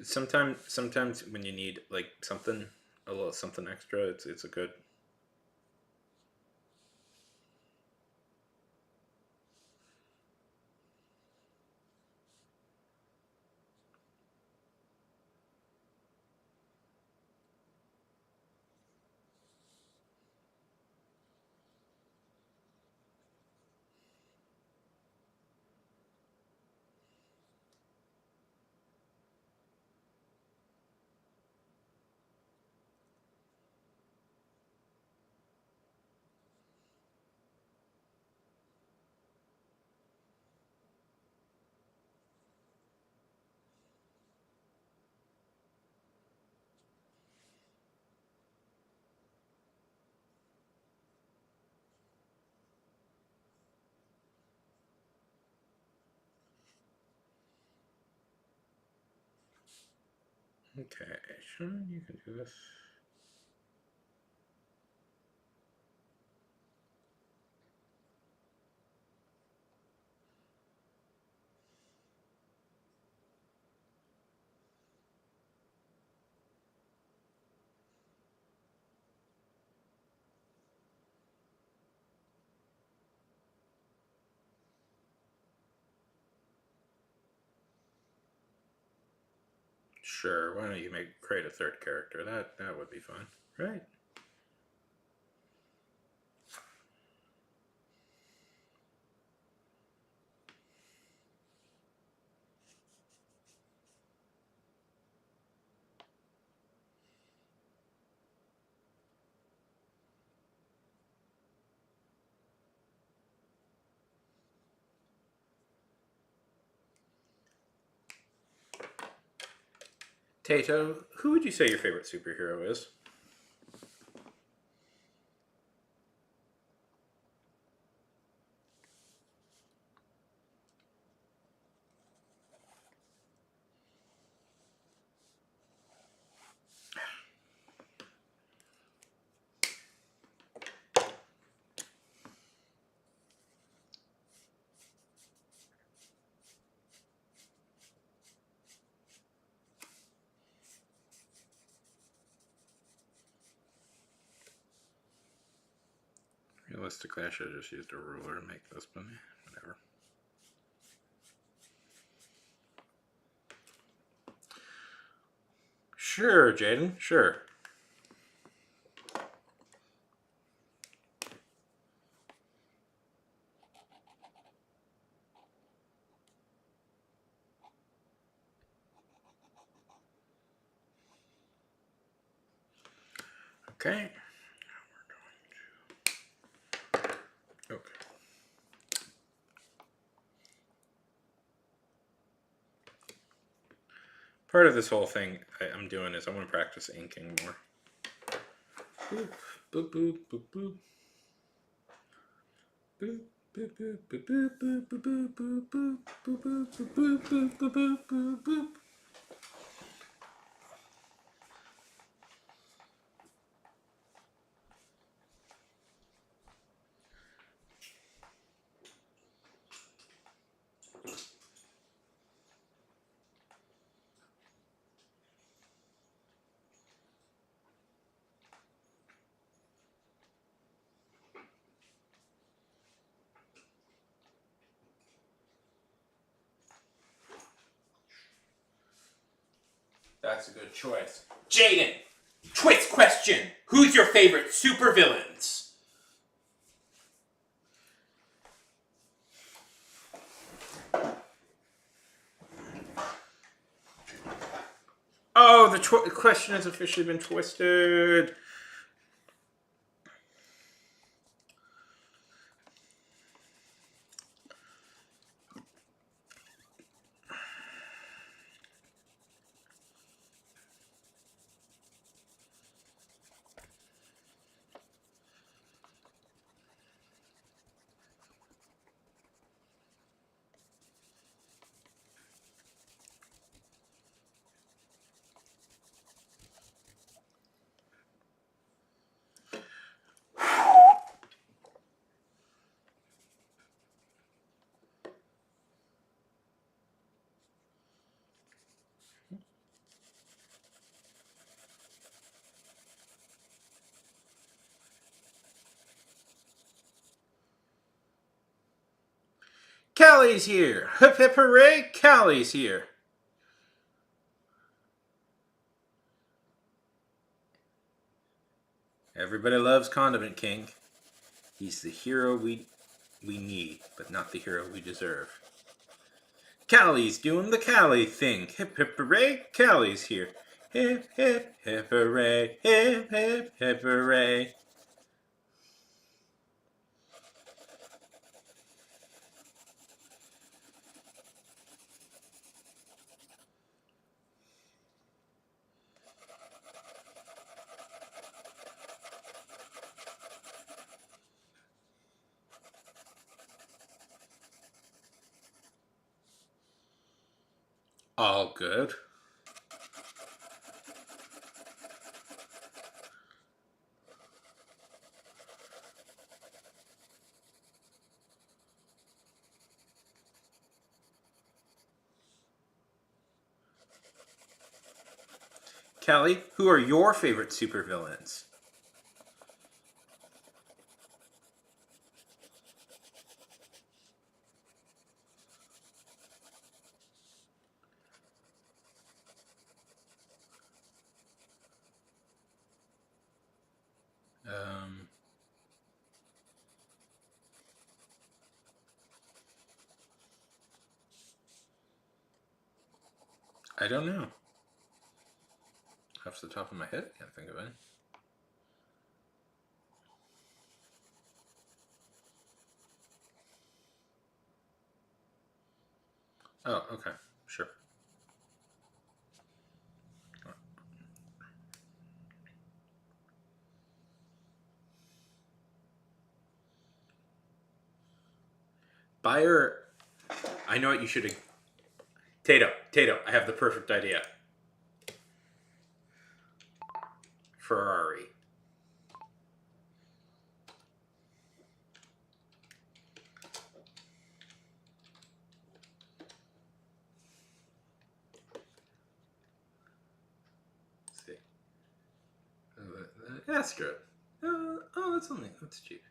sometimes when you need like something a little something extra, it's a good. Okay, Sean, you can do this. Sure, why don't you create a third character? That would be fun, right? Tato, who would you say your favorite superhero is? Realistically, I should have just used a ruler to make this, but whatever. Sure, Jaden, sure. Okay. Okay. Part of this whole thing I'm doing is I want to practice inking more. Boop, boop, boop, boop, boop. Boop, boop, boop, boop, boop, boop, boop, boop, boop, boop, boop, boop, boop, boop, boop, boop, boop. That's a good choice. Jaden, twist question. Who's your favorite supervillains? Oh, the question has officially been twisted. Callie's here. Hip hip hooray, Callie's here. Everybody loves Condiment King. He's the hero we need, but not the hero we deserve. Callie's doing the Callie thing. Hip hip hooray, Callie's here. Hip hip hip hooray, hip hip hip hooray. All good. Kelly, who are your favorite supervillains? Um, I don't know. Off the top of my head, I can't think of any. Oh, okay. Sure. Buyer, I know what you should have. Tato, I have the perfect idea. Ferrari. Let's see. That's good. Oh, that's cheap.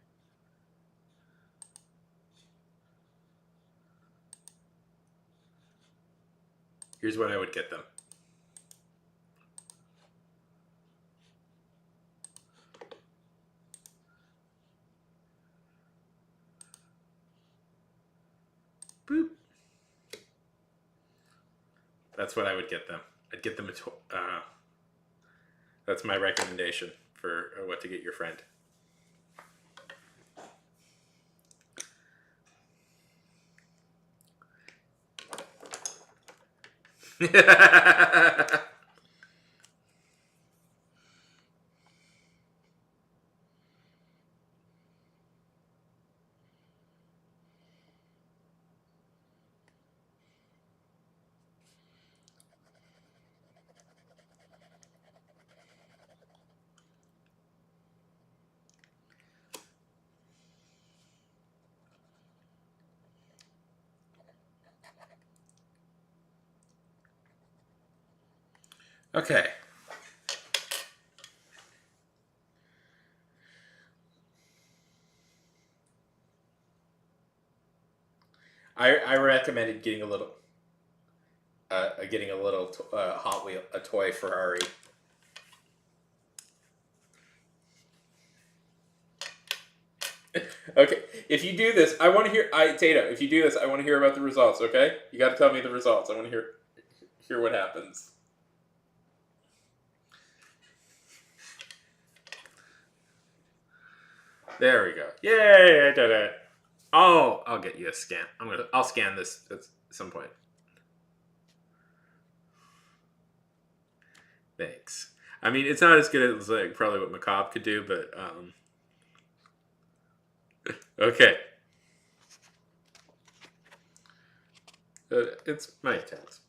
Here's what I would get them. Boop. That's what I would get them. I'd get them a. That's my recommendation for what to get your friend. Okay. I recommended getting a little Hot Wheel, a toy Ferrari. Okay, if you do this, I want to hear. Tato, if you do this, I want to hear about the results. Okay, you got to tell me the results. I want to hear what happens. There we go. Yay! I did it. Oh, I'll get you a scan. I'll scan this at some point. Thanks. I mean, it's not as good as like probably what Macabre could do, but okay. It's my attempts.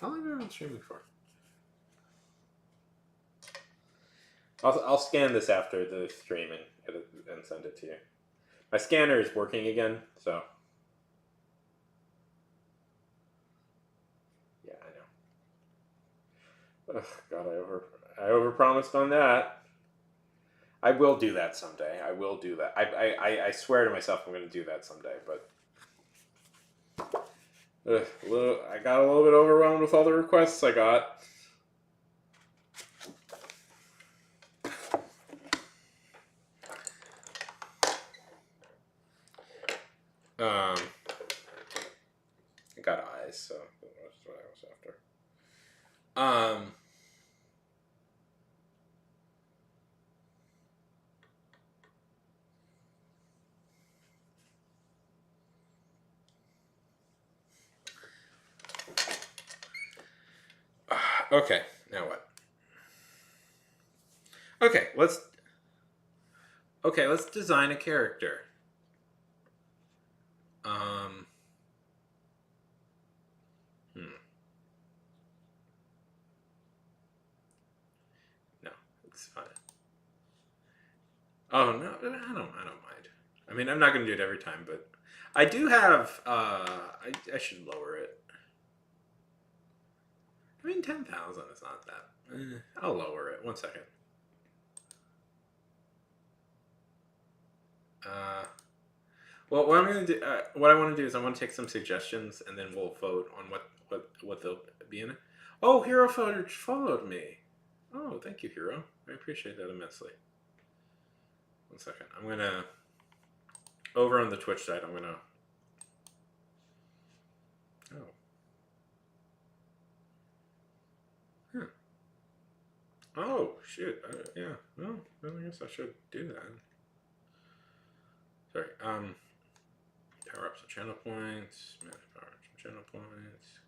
How long have I been streaming for? I'll scan this after the stream and send it to you. My scanner is working again, so yeah, I know. Ugh, God, I overpromised on that. I will do that someday. I will do that. I swear to myself I'm going to do that someday. But I got a little bit overwhelmed with all the requests I got. I got eyes, so that's what I was after. Okay, now what? Let's design a character. No, it's fine. Oh no, I don't mind. I mean, I'm not going to do it every time, but I do have. I should lower it. I mean, 10,000 is not that. I'll lower it. 1 second. Well, what I'm gonna do, what I want to do is I want to take some suggestions, and then we'll vote on what they'll be in it. Oh, Hero followed me. Oh, thank you, Hero. I appreciate that immensely. 1 second. I'm gonna over on the Twitch side. I'm gonna. Oh. Huh. Oh shoot. Yeah. Well, I guess I should do that. Sorry. Power up some channel points. Power up some channel points.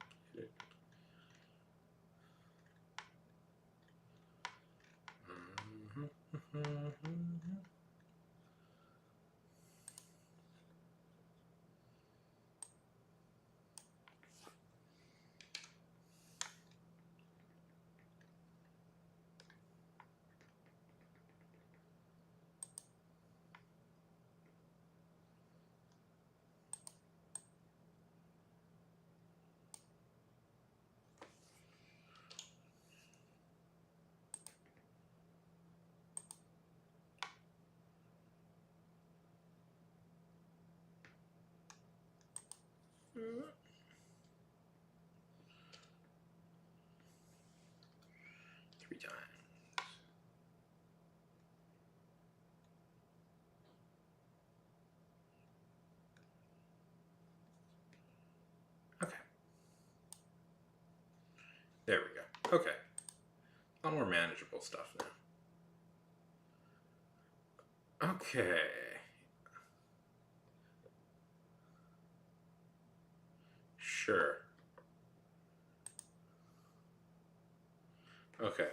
Three times. Okay. There we go. Okay. A lot more manageable stuff now. Okay. Sure. Okay,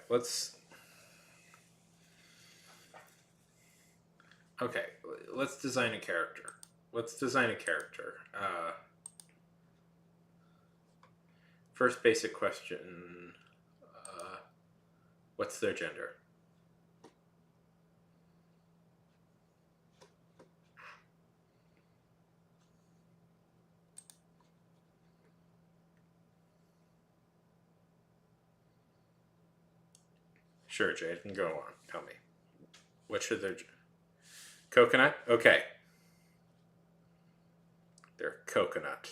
Okay, let's design a character. First basic question. What's their gender? Sure, Jade, can go on. Tell me. What should their... Coconut? Okay. They're coconut.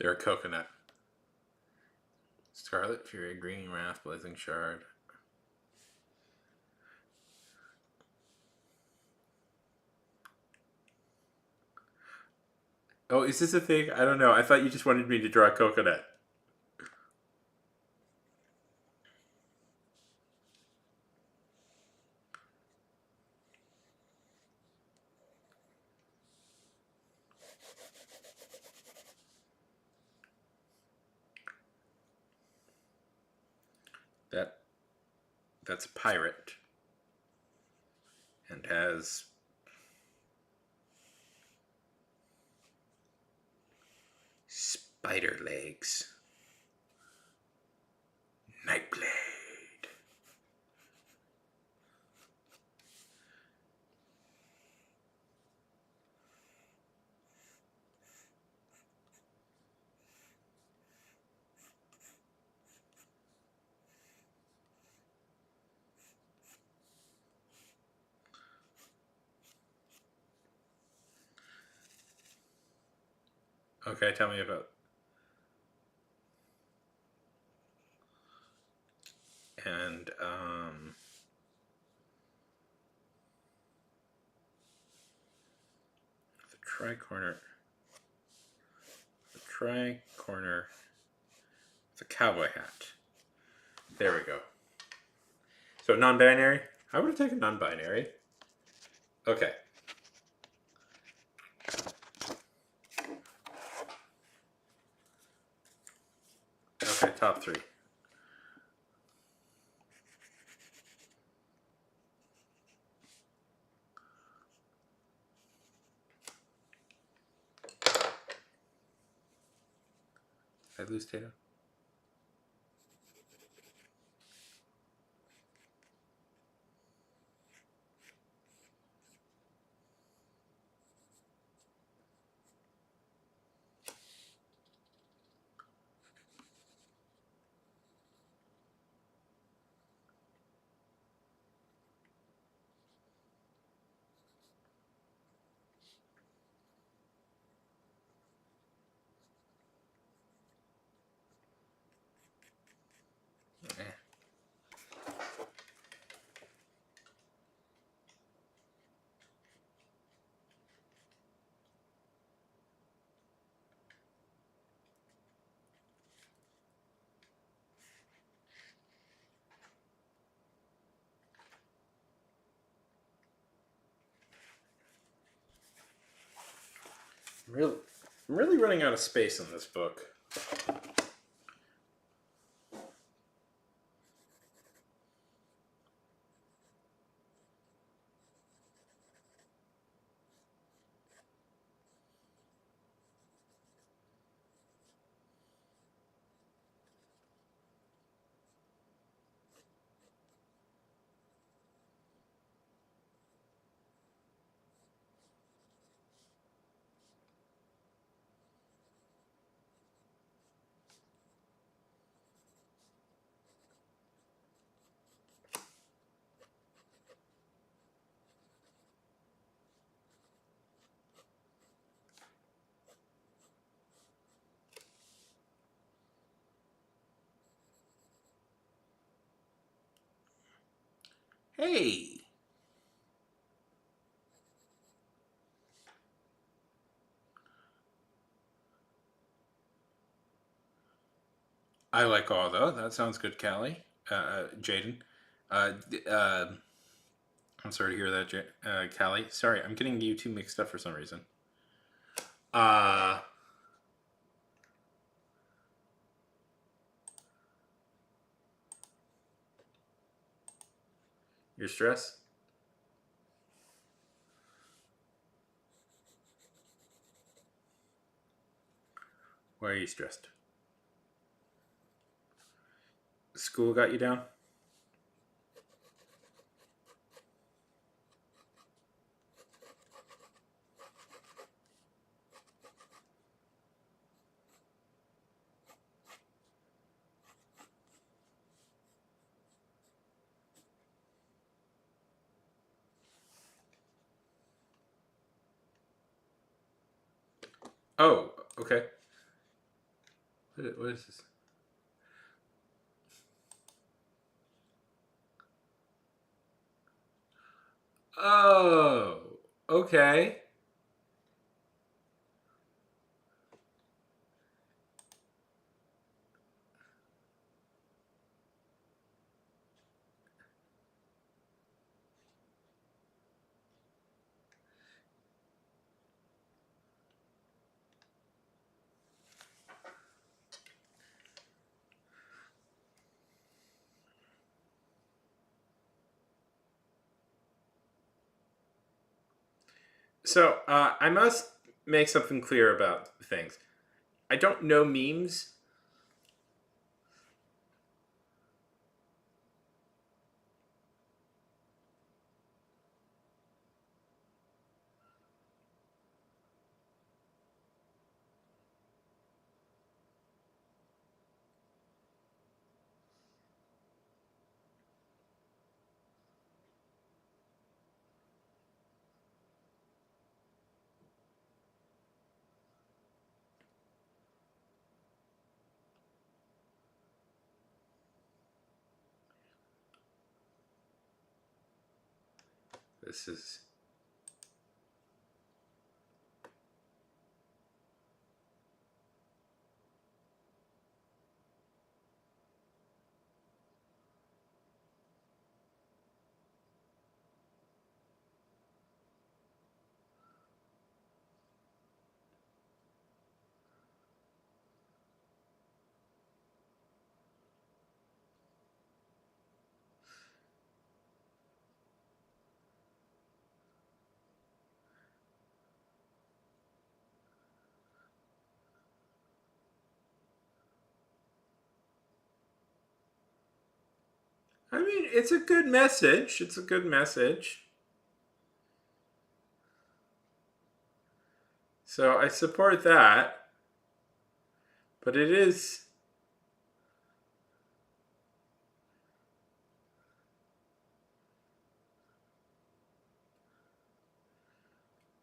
They're a coconut. Scarlet Fury, Green Wrath, Blazing Shard. Oh, is this a thing? I don't know. I thought you just wanted me to draw a coconut. That's a pirate. And has spider legs. Nightblade. Okay, tell me about. And the tricorner, the tricorner, the cowboy hat. There we go. So non-binary. I would have taken non-binary. Okay. Okay, top three. Did I lose Tato? Eh. Really, I'm really running out of space in this book. Hey, I like all though. That sounds good, Callie. Jaden. Uh, I'm sorry to hear that, Callie. Sorry, I'm getting you two mixed up for some reason. Uh, you're stressed? Why are you stressed? School got you down? Oh, okay. What is this? Oh, okay. So I must make something clear about things. I don't know memes. This is. I mean, it's a good message. It's a good message. So I support that. But it is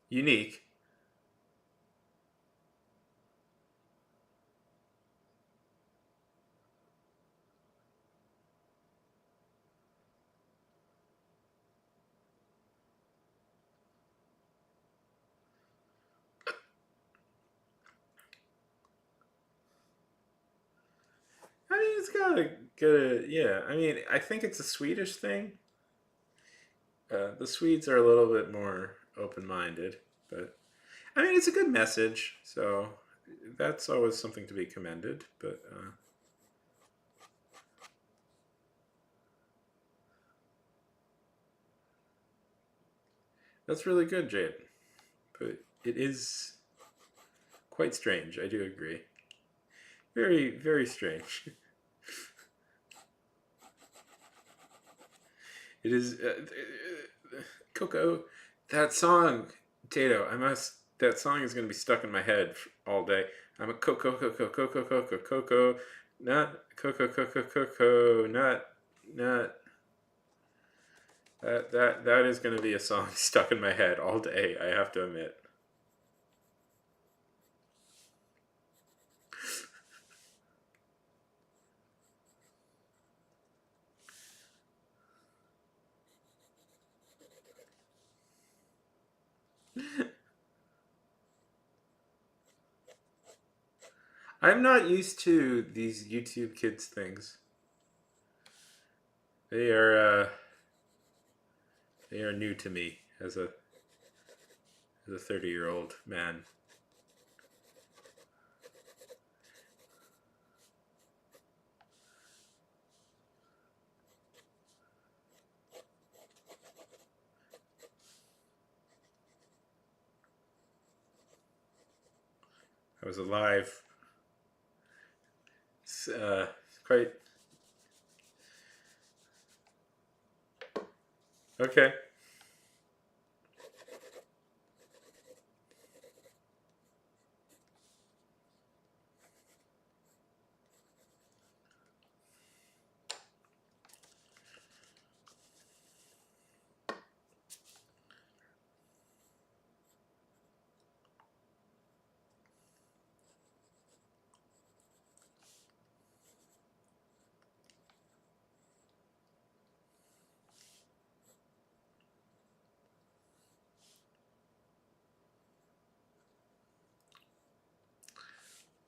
unique. I mean, it's got a good, yeah. I mean, I think it's a Swedish thing. The Swedes are a little bit more open-minded, but I mean, it's a good message. So that's always something to be commended. But that's really good, Jade. But it is quite strange. I do agree. Very, very strange. It is Coco. That song, Tato. I must. That song is going to be stuck in my head all day. I'm a Coco, not Coco, not. That is going to be a song stuck in my head all day. I have to admit. I'm not used to these YouTube Kids things. They are they are new to me as a 30-year-old man. I was alive. It's quite okay.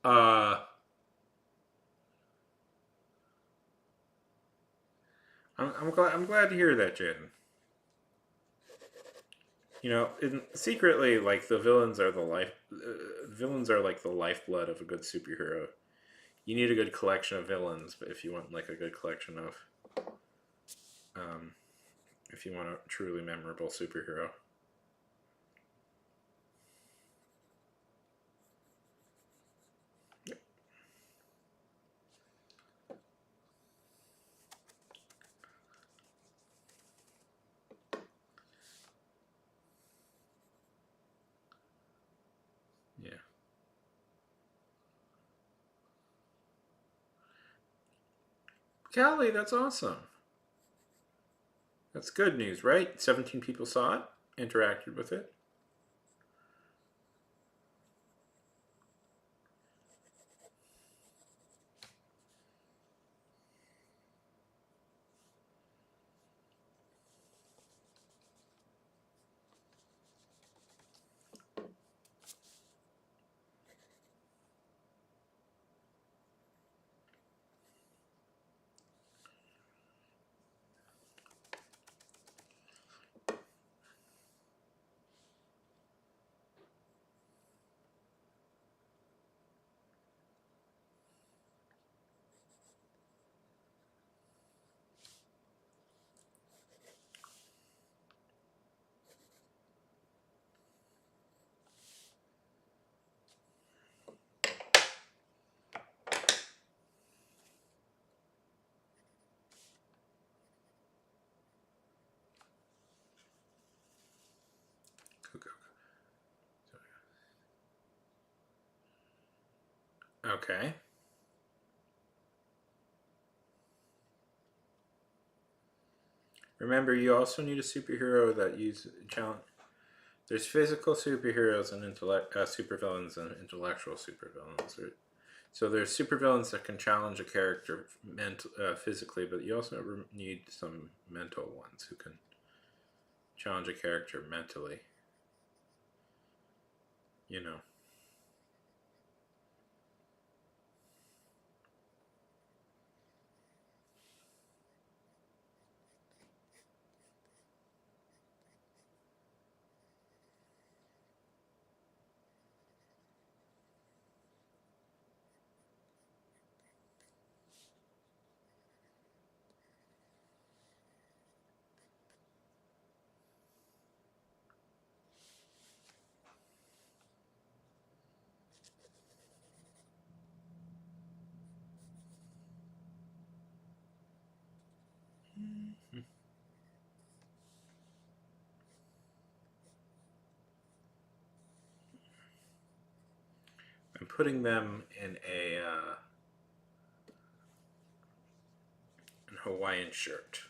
Uh, I'm glad to hear that, Jaden. You know, secretly, like villains are like the lifeblood of a good superhero. You need a good collection of villains, but if you want like a good collection of, um, if you want a truly memorable superhero. Yeah. Callie, that's awesome. That's good news, right? 17 people saw it, interacted with it. Okay. Remember, you also need a superhero that uses challenge. There's physical superheroes and supervillains and intellectual supervillains. So there's supervillains that can challenge a character physically, but you also need some mental ones who can challenge a character mentally. You know. I'm putting them in a an Hawaiian shirt.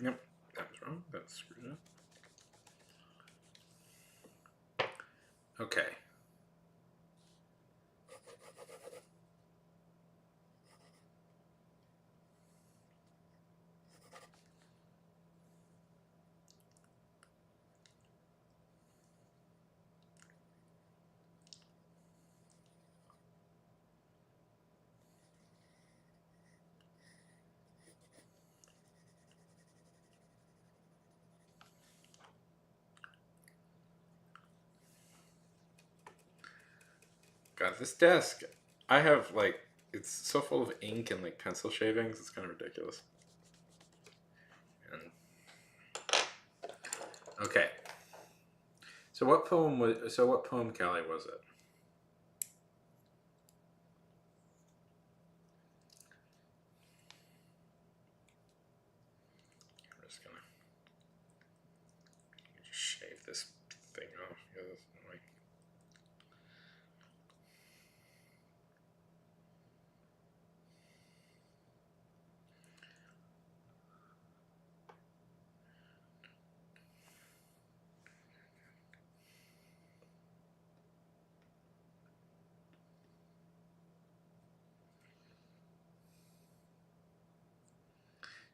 Yep, that was wrong. That's screwed up. Okay. God, this desk. I have like it's so full of ink and like pencil shavings. It's kind of ridiculous. And okay. So what poem was? So what poem, Callie, was it? I'm just gonna just shave this thing off. Yeah, that's annoying.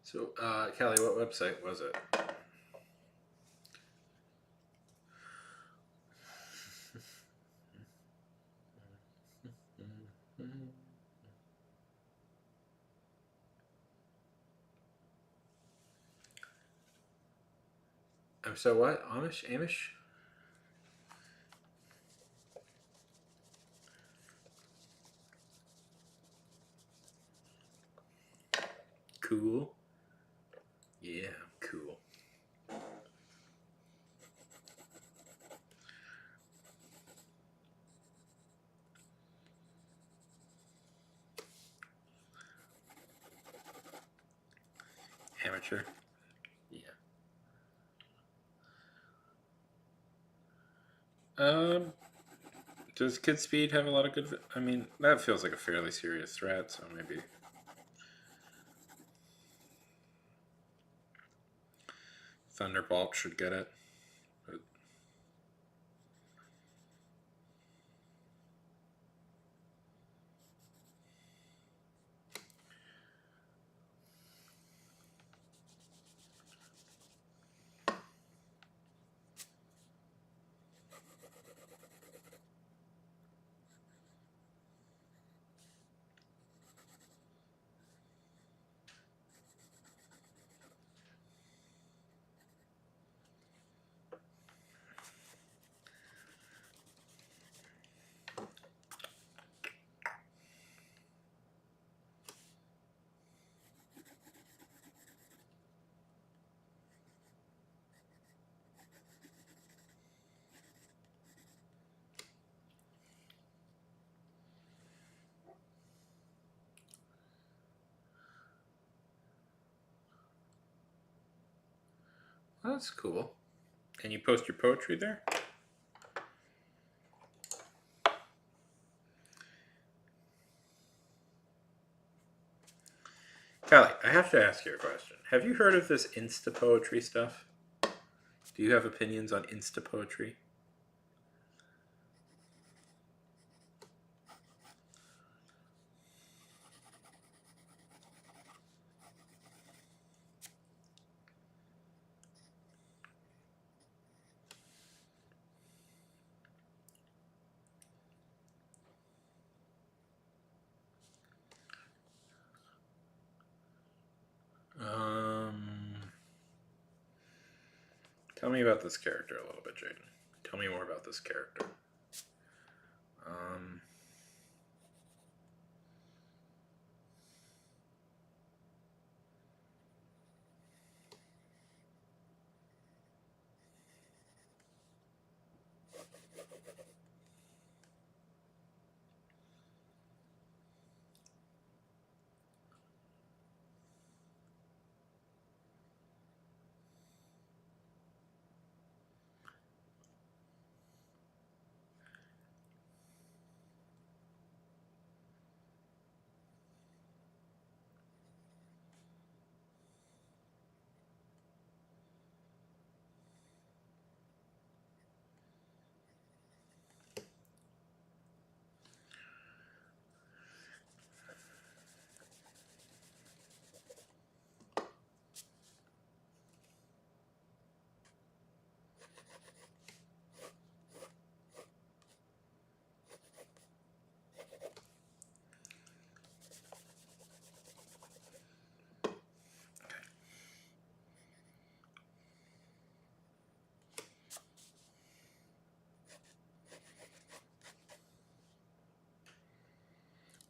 So, Callie, what website was it? I'm so what? Amish? Cool. Yeah, cool. Amateur. Yeah. Um, does Kid Speed have a lot of good? I mean, that feels like a fairly serious threat, so maybe Thunderbolt should get it. But Oh, that's cool. And you post your poetry there? Callie, I have to ask you a question. Have you heard of this Insta poetry stuff? Do you have opinions on Insta poetry? Tell me about this character a little bit, Jaden. Tell me more about this character. Um,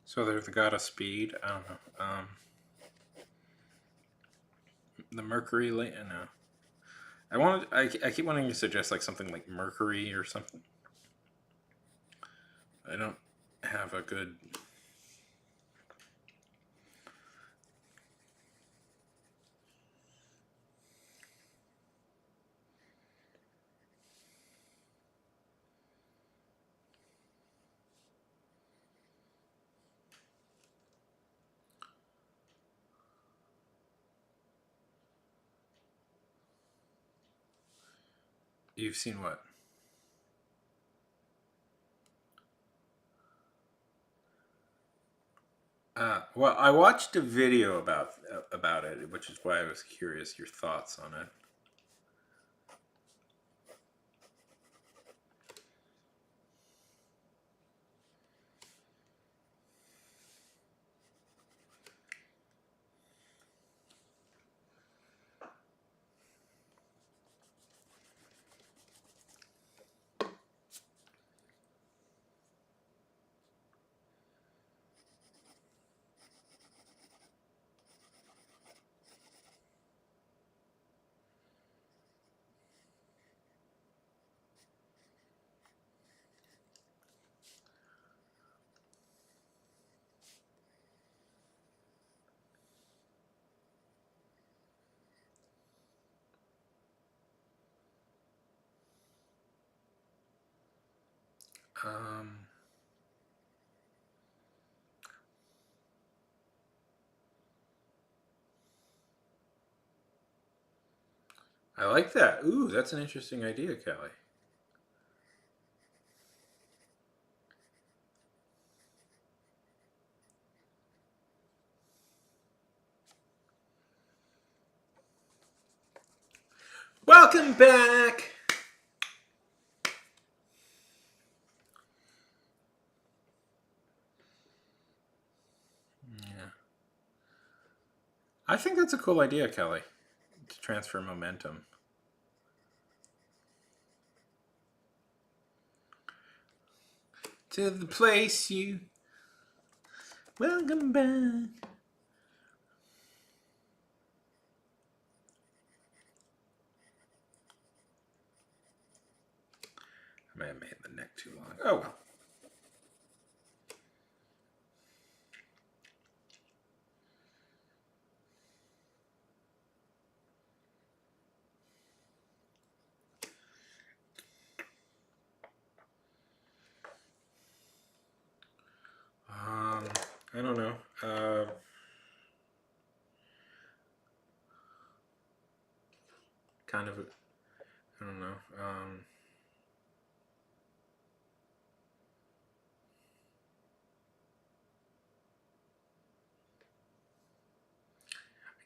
so there's the god of speed. I don't know. The Mercury. No. I keep wanting to suggest like something like Mercury or something. I don't have a good. You've seen what? Well, I watched a video about it, which is why I was curious your thoughts on it. Um, I like that. Ooh, that's an interesting idea, Kelly. Welcome back. Yeah. I think that's a cool idea, Kelly, to transfer momentum. To the place you. Welcome back. I may have made the neck too long. Oh well. I don't know. Kind of. I don't know. I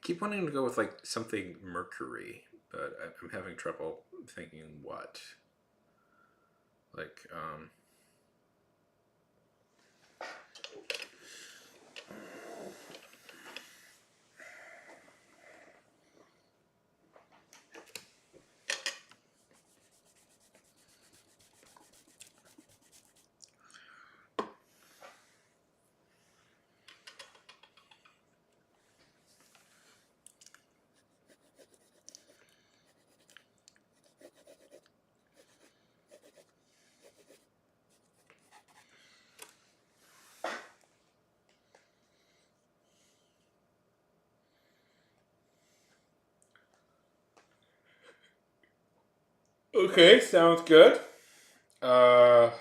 keep wanting to go with like something Mercury, but I'm having trouble thinking what. Like, okay, sounds good. Uh,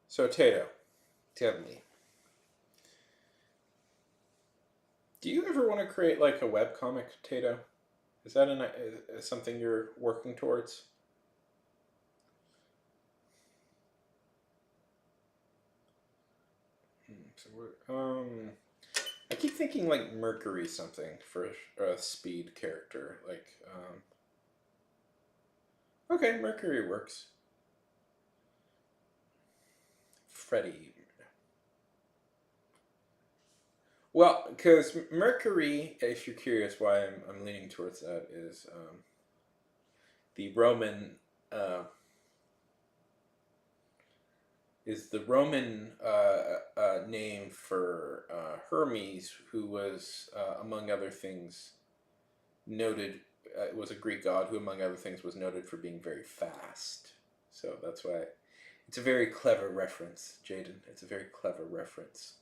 so Tato, tell me, do you ever want to create like a web comic, Tato? Is that something you're working towards? I keep thinking like Mercury something for a speed character. Like, okay, Mercury works. Freddy. Well, because Mercury, if you're curious why I'm leaning towards that, is the Roman the Roman name for Hermes, who was, among other things, noted. Was a Greek god who, among other things, was noted for being very fast. So that's why it's a very clever reference, Jaden. It's a very clever reference.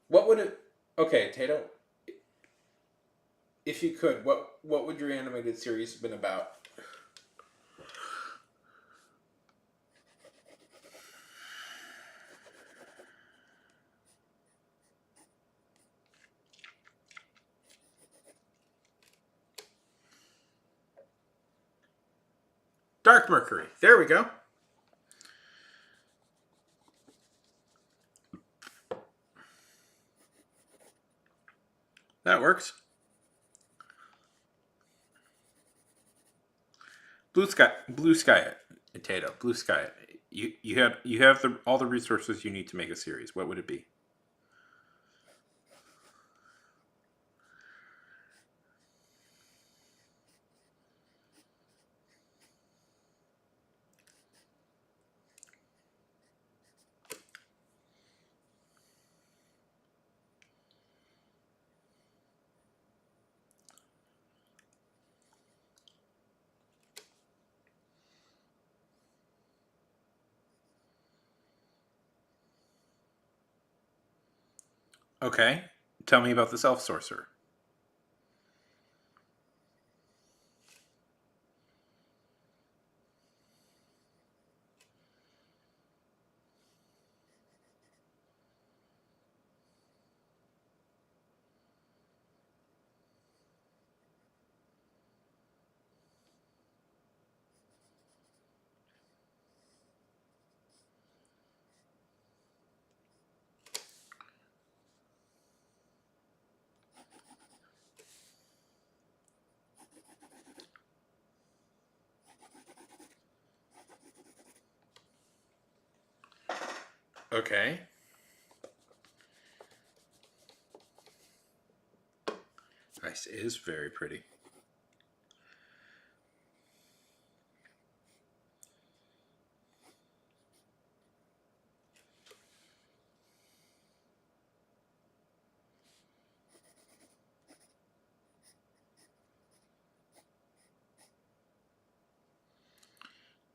What would it? Okay, Tato. If you could, what would your animated series have been about? Dark Mercury. There we go. That works. Blue sky it, Tato. Blue sky it. You have all the resources you need to make a series. What would it be? Okay. Tell me about the self sorcerer. Okay. Ice is very pretty.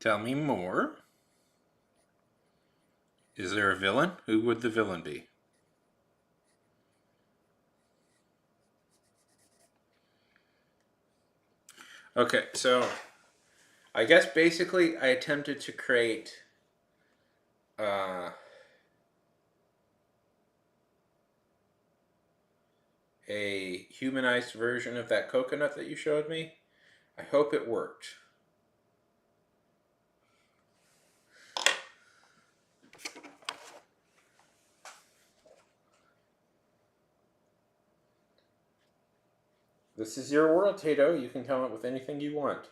Tell me more. Is there a villain? Who would the villain be? Okay, so I guess basically I attempted to create uh, a humanized version of that coconut that you showed me. I hope it worked. This is your world, Tato. You can come up with anything you want.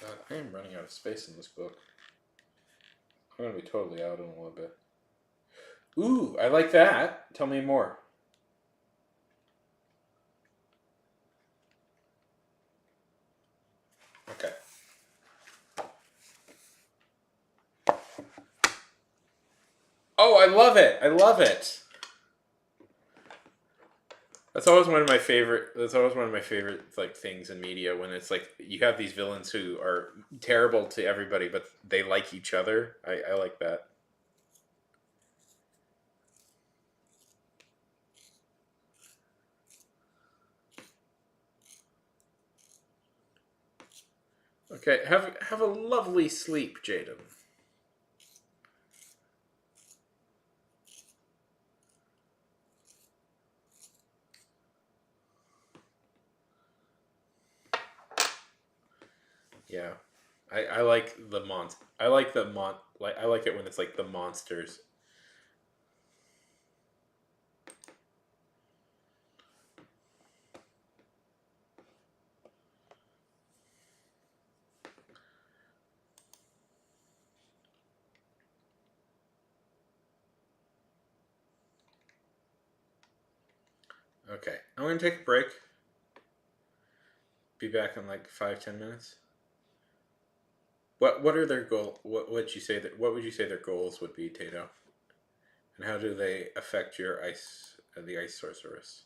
God, I am running out of space in this book. I'm going to be totally out in a little bit. Ooh, I like that. Tell me more. Okay. Oh, I love it. I love it. That's always one of my favorite. That's always one of my favorite like things in media when it's like you have these villains who are terrible to everybody, but they like each other. I like that. Okay, have a lovely sleep, Jaden. Yeah, I like the I like the like I like it when it's like the monsters. Okay, I'm gonna take a break. Be back in like 5-10 minutes. What are their goal? What would you say that? What would you say their goals would be, Tato? And how do they affect your the ice sorceress?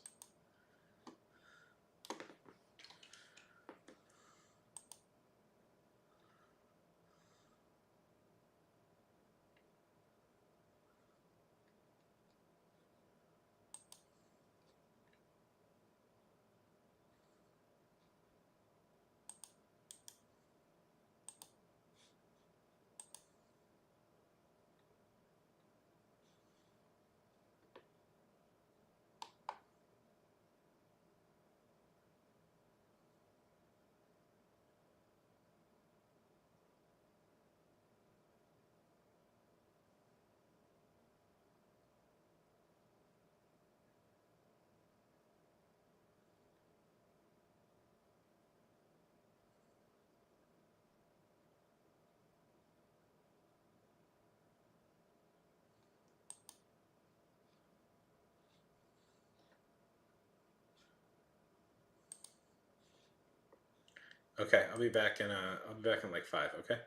Okay, I'll be back in like 5. Okay,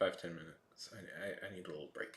5-10 minutes. I need a little break.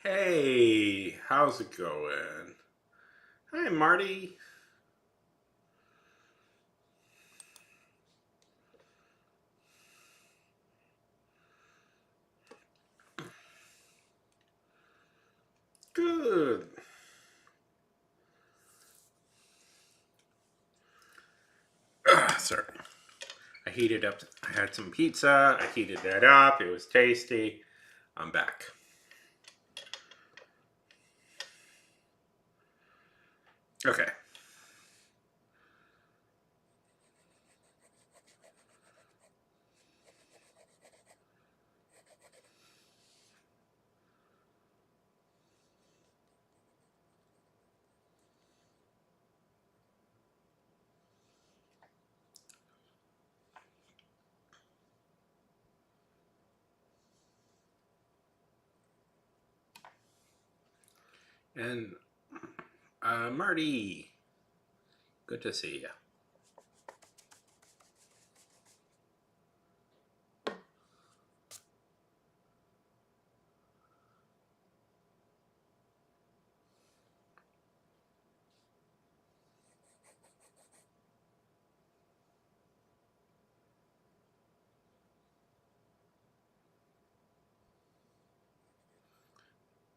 Hey, how's it going? Hi, Marty. Good. Sorry. I heated up. I had some pizza. I heated that up. It was tasty. I'm back. Okay. And Marty, good to see you.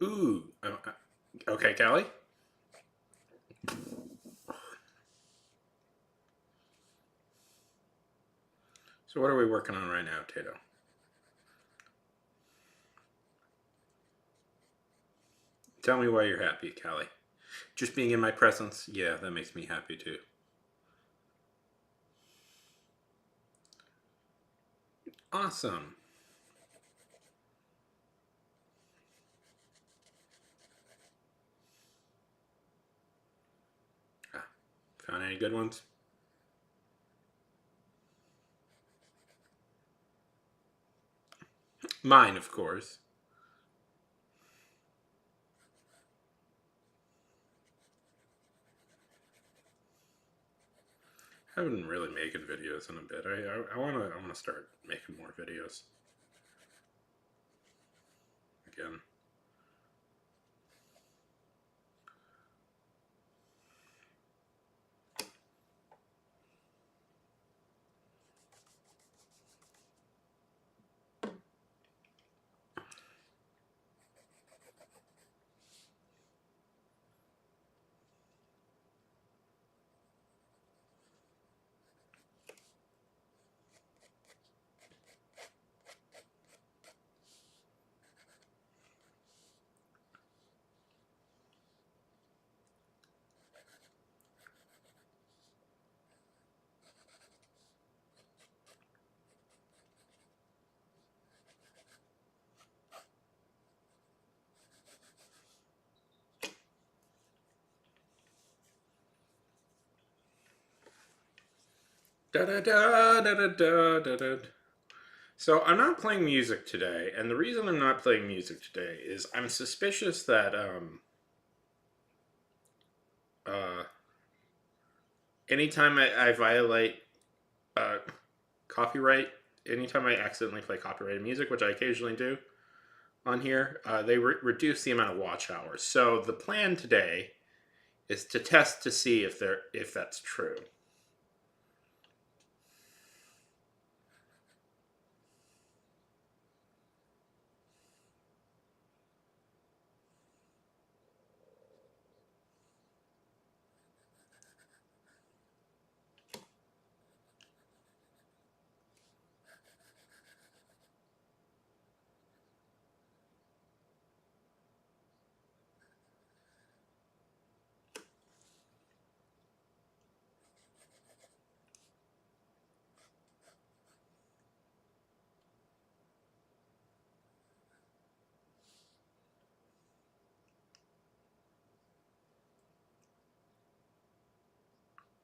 Ooh. Okay, Callie. So what are we working on right now, Tato? Tell me why you're happy, Callie. Just being in my presence, yeah, that makes me happy too. Awesome. Ah, found any good ones? Mine, of course. I haven't really making videos in a bit. I wanna start making more videos again. Da da da da da da da da. So I'm not playing music today, and the reason I'm not playing music today is I'm suspicious that uh anytime I violate uh copyright, anytime I accidentally play copyrighted music, which I occasionally do on here, they reduce the amount of watch hours. So the plan today is to test to see if that's true.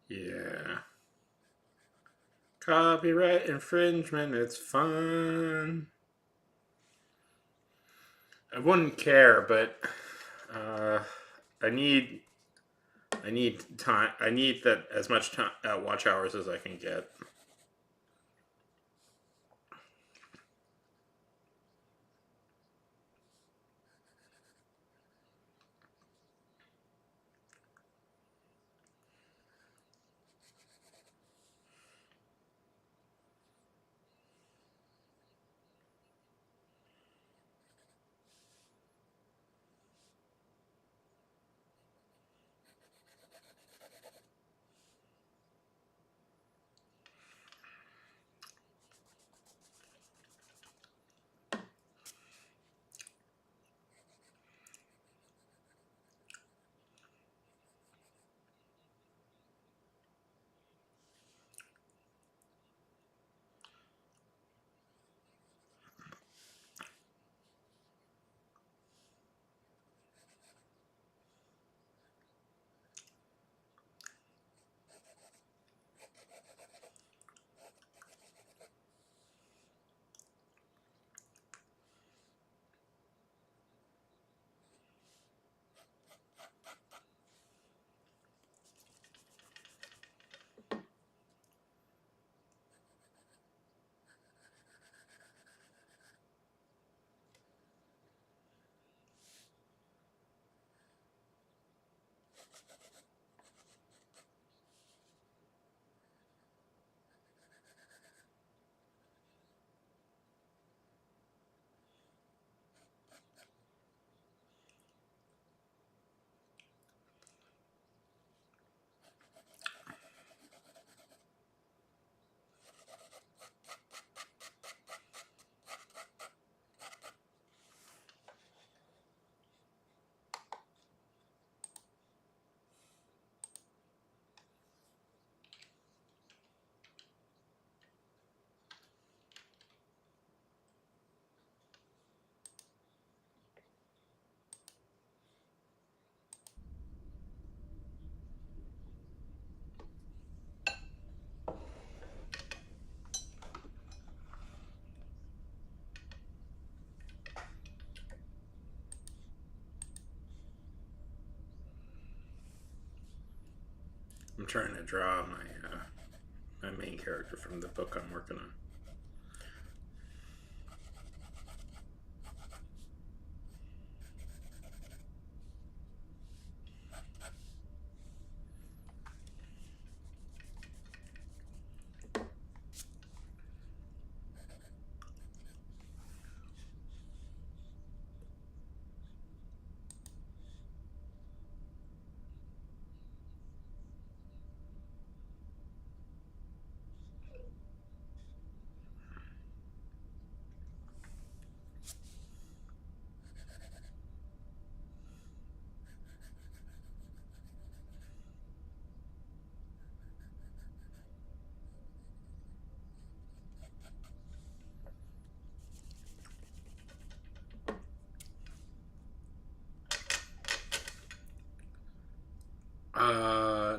Yeah. Copyright infringement, it's fun. I wouldn't care, but uh, I need I need time. I need that as much time watch hours as I can get. I'm trying to draw my main character from the book I'm working on.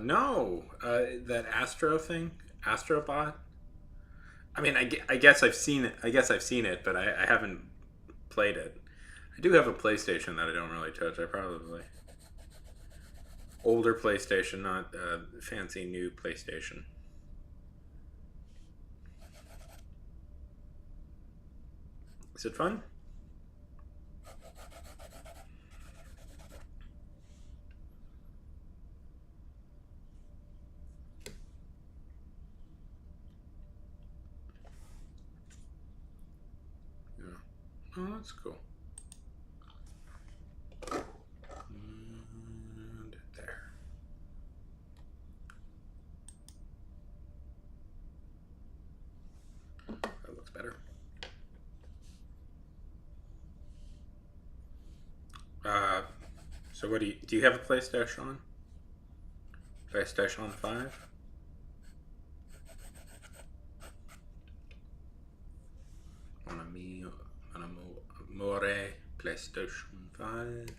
No, that Astro thing, Astrobot. I mean, I guess I've seen it. I guess I've seen it, but I haven't played it. I do have a PlayStation that I don't really touch. I probably older PlayStation, not fancy new PlayStation. Is it fun? Yeah. Oh, that's cool. And there. That looks better. So what do you have a PlayStation? PlayStation 5? On amore PlayStation 5.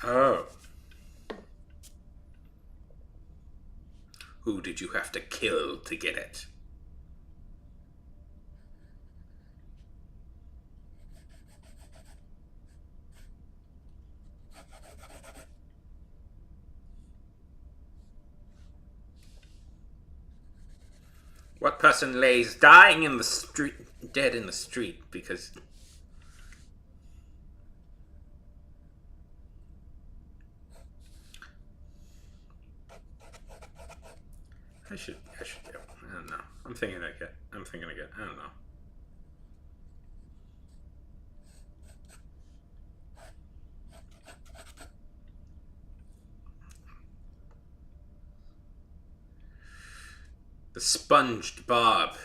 Oh. Who did you have to kill to get it? What person lays dying in the street, dead in the street because... I should do. I don't know. I'm thinking again. I don't know. The Sponged Bob.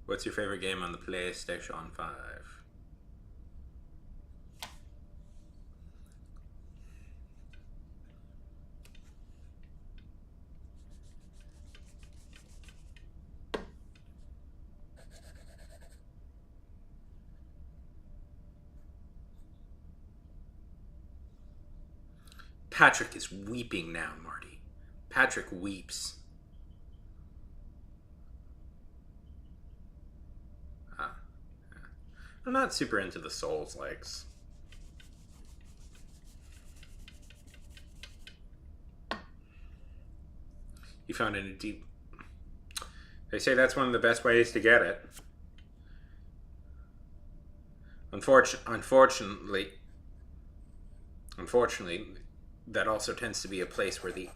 What's your favorite game on the PlayStation 5? Patrick is weeping now, Marty. Patrick weeps. I'm not super into the Souls likes. You found it in a deep. They say that's one of the best ways to get it. Unfortunately, that also tends to be a place where the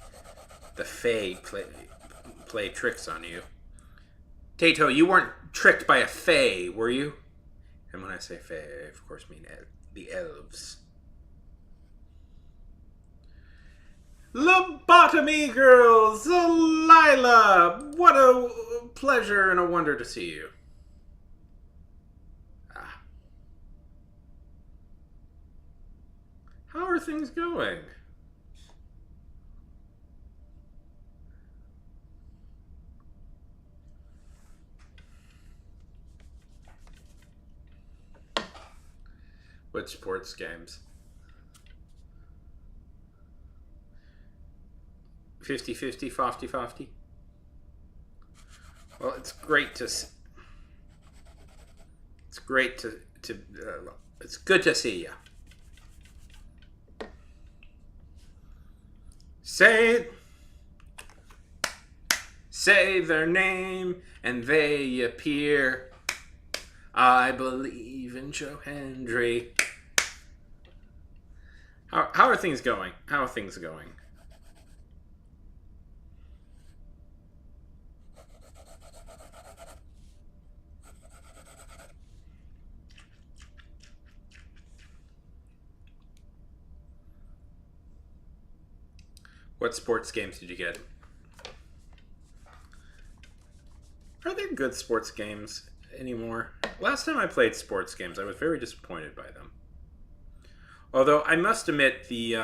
Fae play tricks on you. Tato, you weren't tricked by a Fae, were you? And when I say Fae, I of course mean the elves. Lobotomy girls, Lila, what a pleasure and a wonder to see you. How are things going? What sports games? 50-50, 50-50. Well, it's great to It's good to see you. Say their name and they appear. I believe in Joe Hendry. How are things going? How are things going? What sports games did you get? Are there good sports games anymore? Last time I played sports games, I was very disappointed by them. Although I must admit the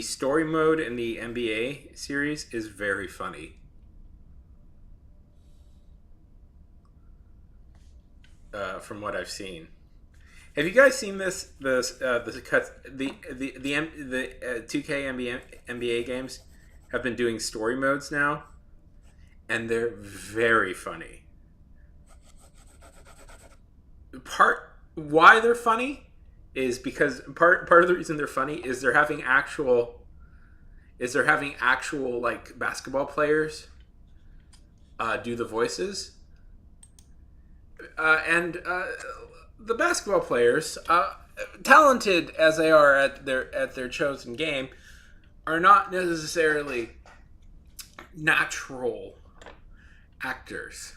story mode in the NBA series is very funny. From what I've seen, have you guys seen this? The cuts the 2K NBA games have been doing story modes now, and they're very funny. Part why they're funny is because part of the reason they're funny is they're having actual like basketball players do the voices, and the basketball players, talented as they are at their chosen game, are not necessarily natural actors.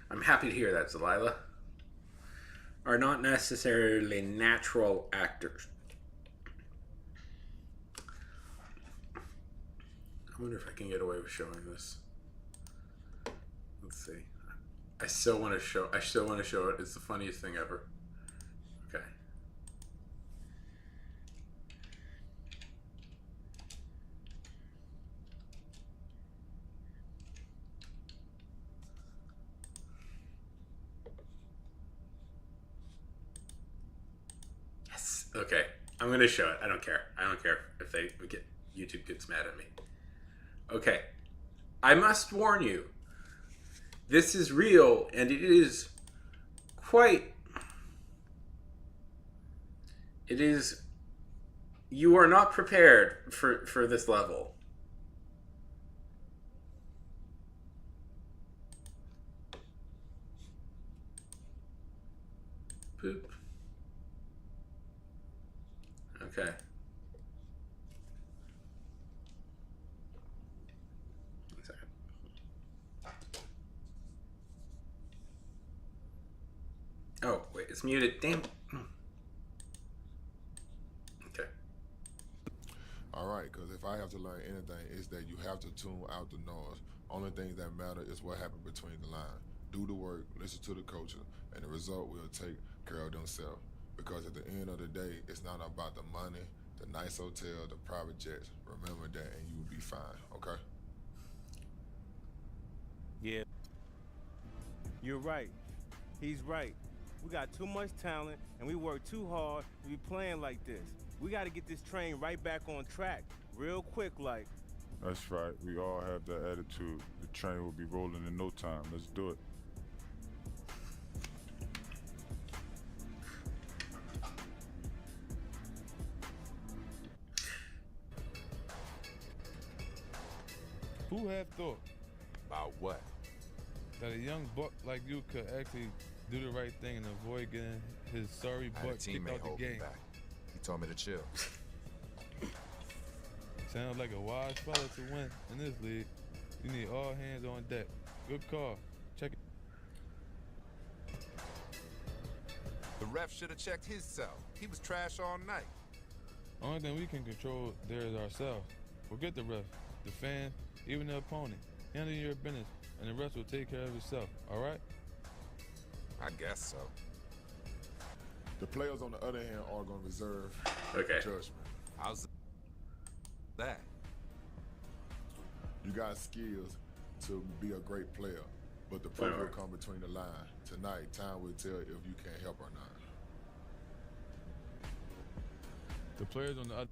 I'm happy to hear that, Delilah. Are not necessarily natural actors. I wonder if I can get away with showing this. Let's see. I still want to show it. It's the funniest thing ever. Okay. Yes. Okay. I'm going to show it. I don't care. I don't care if YouTube gets mad at me. Okay. I must warn you. This is real, and it is quite... It is... You are not prepared for this level. Boop. Okay. Oh, wait, it's muted. Damn. Okay. All right, because if I have to learn anything, it's that you have to tune out the noise. Only thing that matter is what happened between the lines. Do the work, listen to the coaches, and the result will take care of themselves. Because at the end of the day, it's not about the money, the nice hotel, the private jets. Remember that, and you will be fine, okay? Yeah. You're right. He's right. We got too much talent, and we work too hard to be playing like this. We got to get this train right back on track, real quick like. That's right. We all have that attitude. The train will be rolling in no time. Let's do it. Who had thought About what? that a young buck like you could actually do the right thing and avoid getting his sorry I had a butt kicked teammate out hold the me game? back. He told me to chill. Sounds like a wise fella to win in this league. You need all hands on deck. Good call. Check it. The ref should have checked his cell. He was trash all night. Only thing we can control there is ourselves. Forget the ref, the fan, even the opponent. Handle your business, and the rest will take care of itself. All right? I guess so. The players, on the other hand, are going to reserve Okay. judgment. How's that? You got skills to be a great player, but the proof will come between the lines. Tonight, time will tell if you can help or not. The players on the other.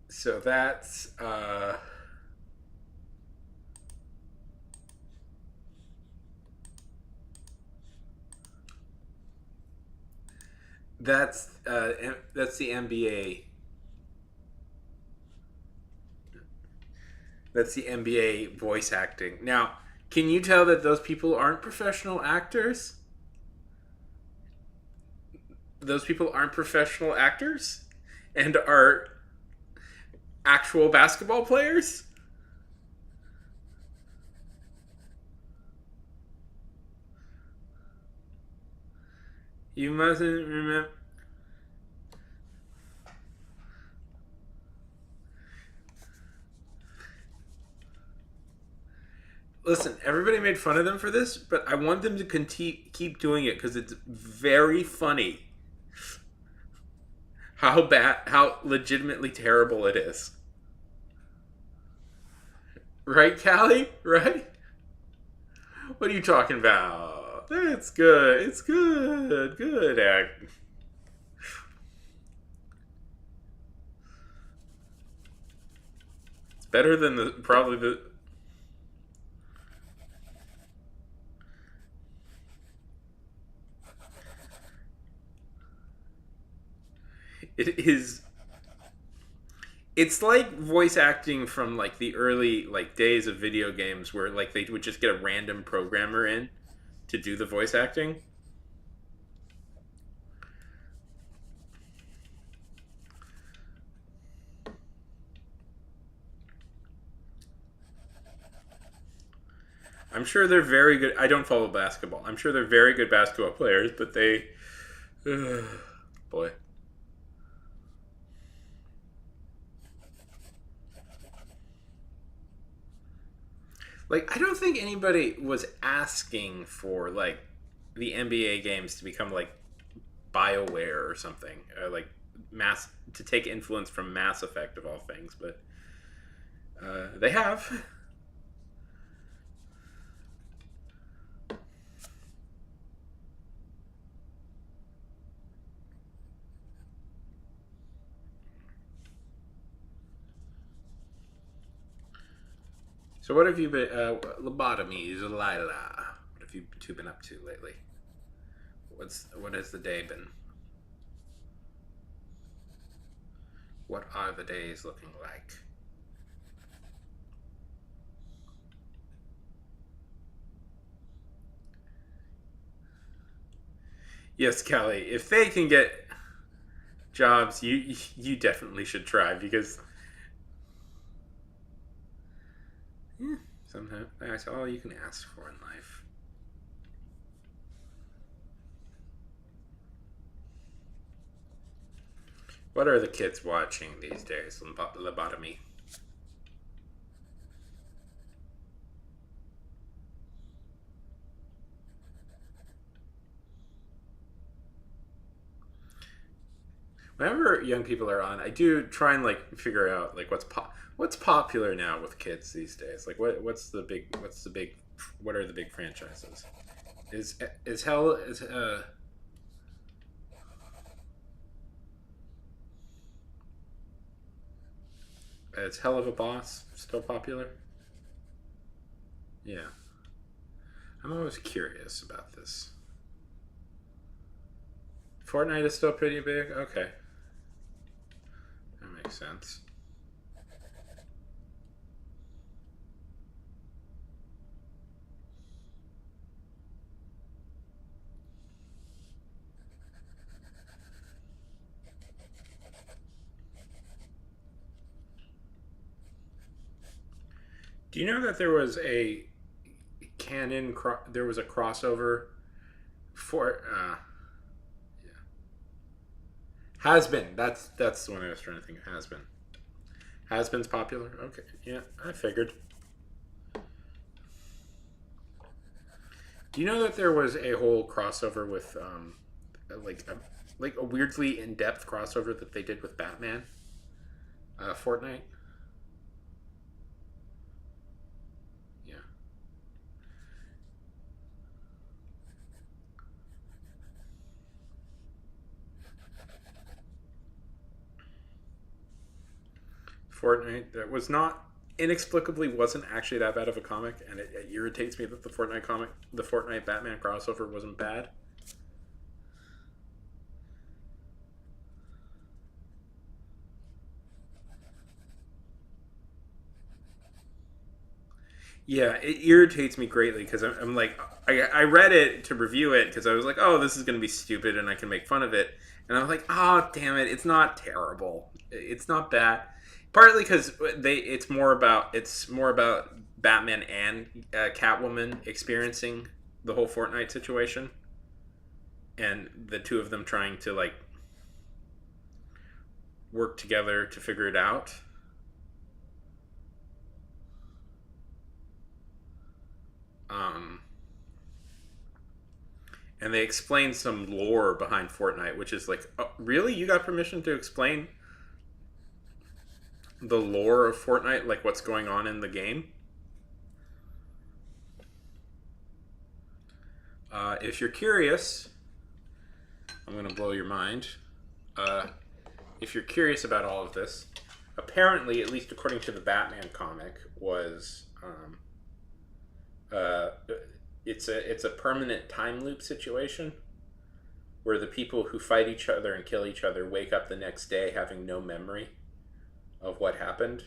So that's the NBA. That's the NBA voice acting. Now, can you tell that those people aren't professional actors? Those people aren't professional actors and are actual basketball players? You mustn't remember. Listen, everybody made fun of them for this, but I want them to keep doing it because it's very funny how legitimately terrible it is. Right, Callie? Right? What are you talking about? It's good. It's good. Good act. It's better than probably the. It is. It's like voice acting from like the early like days of video games where like they would just get a random programmer in to do the voice acting. I'm sure they're very good. I don't follow basketball. I'm sure they're very good basketball players, but they boy. Like, I don't think anybody was asking for like the NBA games to become like BioWare or something, or like mass to take influence from Mass Effect of all things, but they have. So what have you been lobotomies, Lila? What have you two been up to lately? What has the day been? What are the days looking like? Yes, Kelly. If they can get jobs, you definitely should try because sometimes that's all you can ask for in life. What are the kids watching these days? Lobotomy. Whenever young people are on, I do try and like figure out like what's popular now with kids these days. Like what's the big what are the big franchises? Is hell is Hell of a Boss still popular? Yeah, I'm always curious about this. Fortnite is still pretty big. Okay, that makes sense. Do you know that there was a there was a crossover for yeah. Has been. That's the one I was trying to think of. Has been. Has been's popular. Okay, yeah, I figured. Do you know that there was a whole crossover with like like a weirdly in depth crossover that they did with Batman, Fortnite? Yeah. Fortnite that was not inexplicably wasn't actually that bad of a comic, and it irritates me that the Fortnite Batman crossover wasn't bad. Yeah, it irritates me greatly because I'm like, I read it to review it because I was like, oh, this is going to be stupid and I can make fun of it. And I'm like, oh, damn it, it's not terrible. It's not bad. Partly because it's more about Batman and Catwoman experiencing the whole Fortnite situation, and the two of them trying to like work together to figure it out. And they explain some lore behind Fortnite, which is like, oh, really? You got permission to explain the lore of Fortnite, like what's going on in the game? If you're curious, I'm going to blow your mind. If you're curious about all of this, apparently, at least according to the Batman comic, was it's a permanent time loop situation where the people who fight each other and kill each other wake up the next day having no memory of what happened.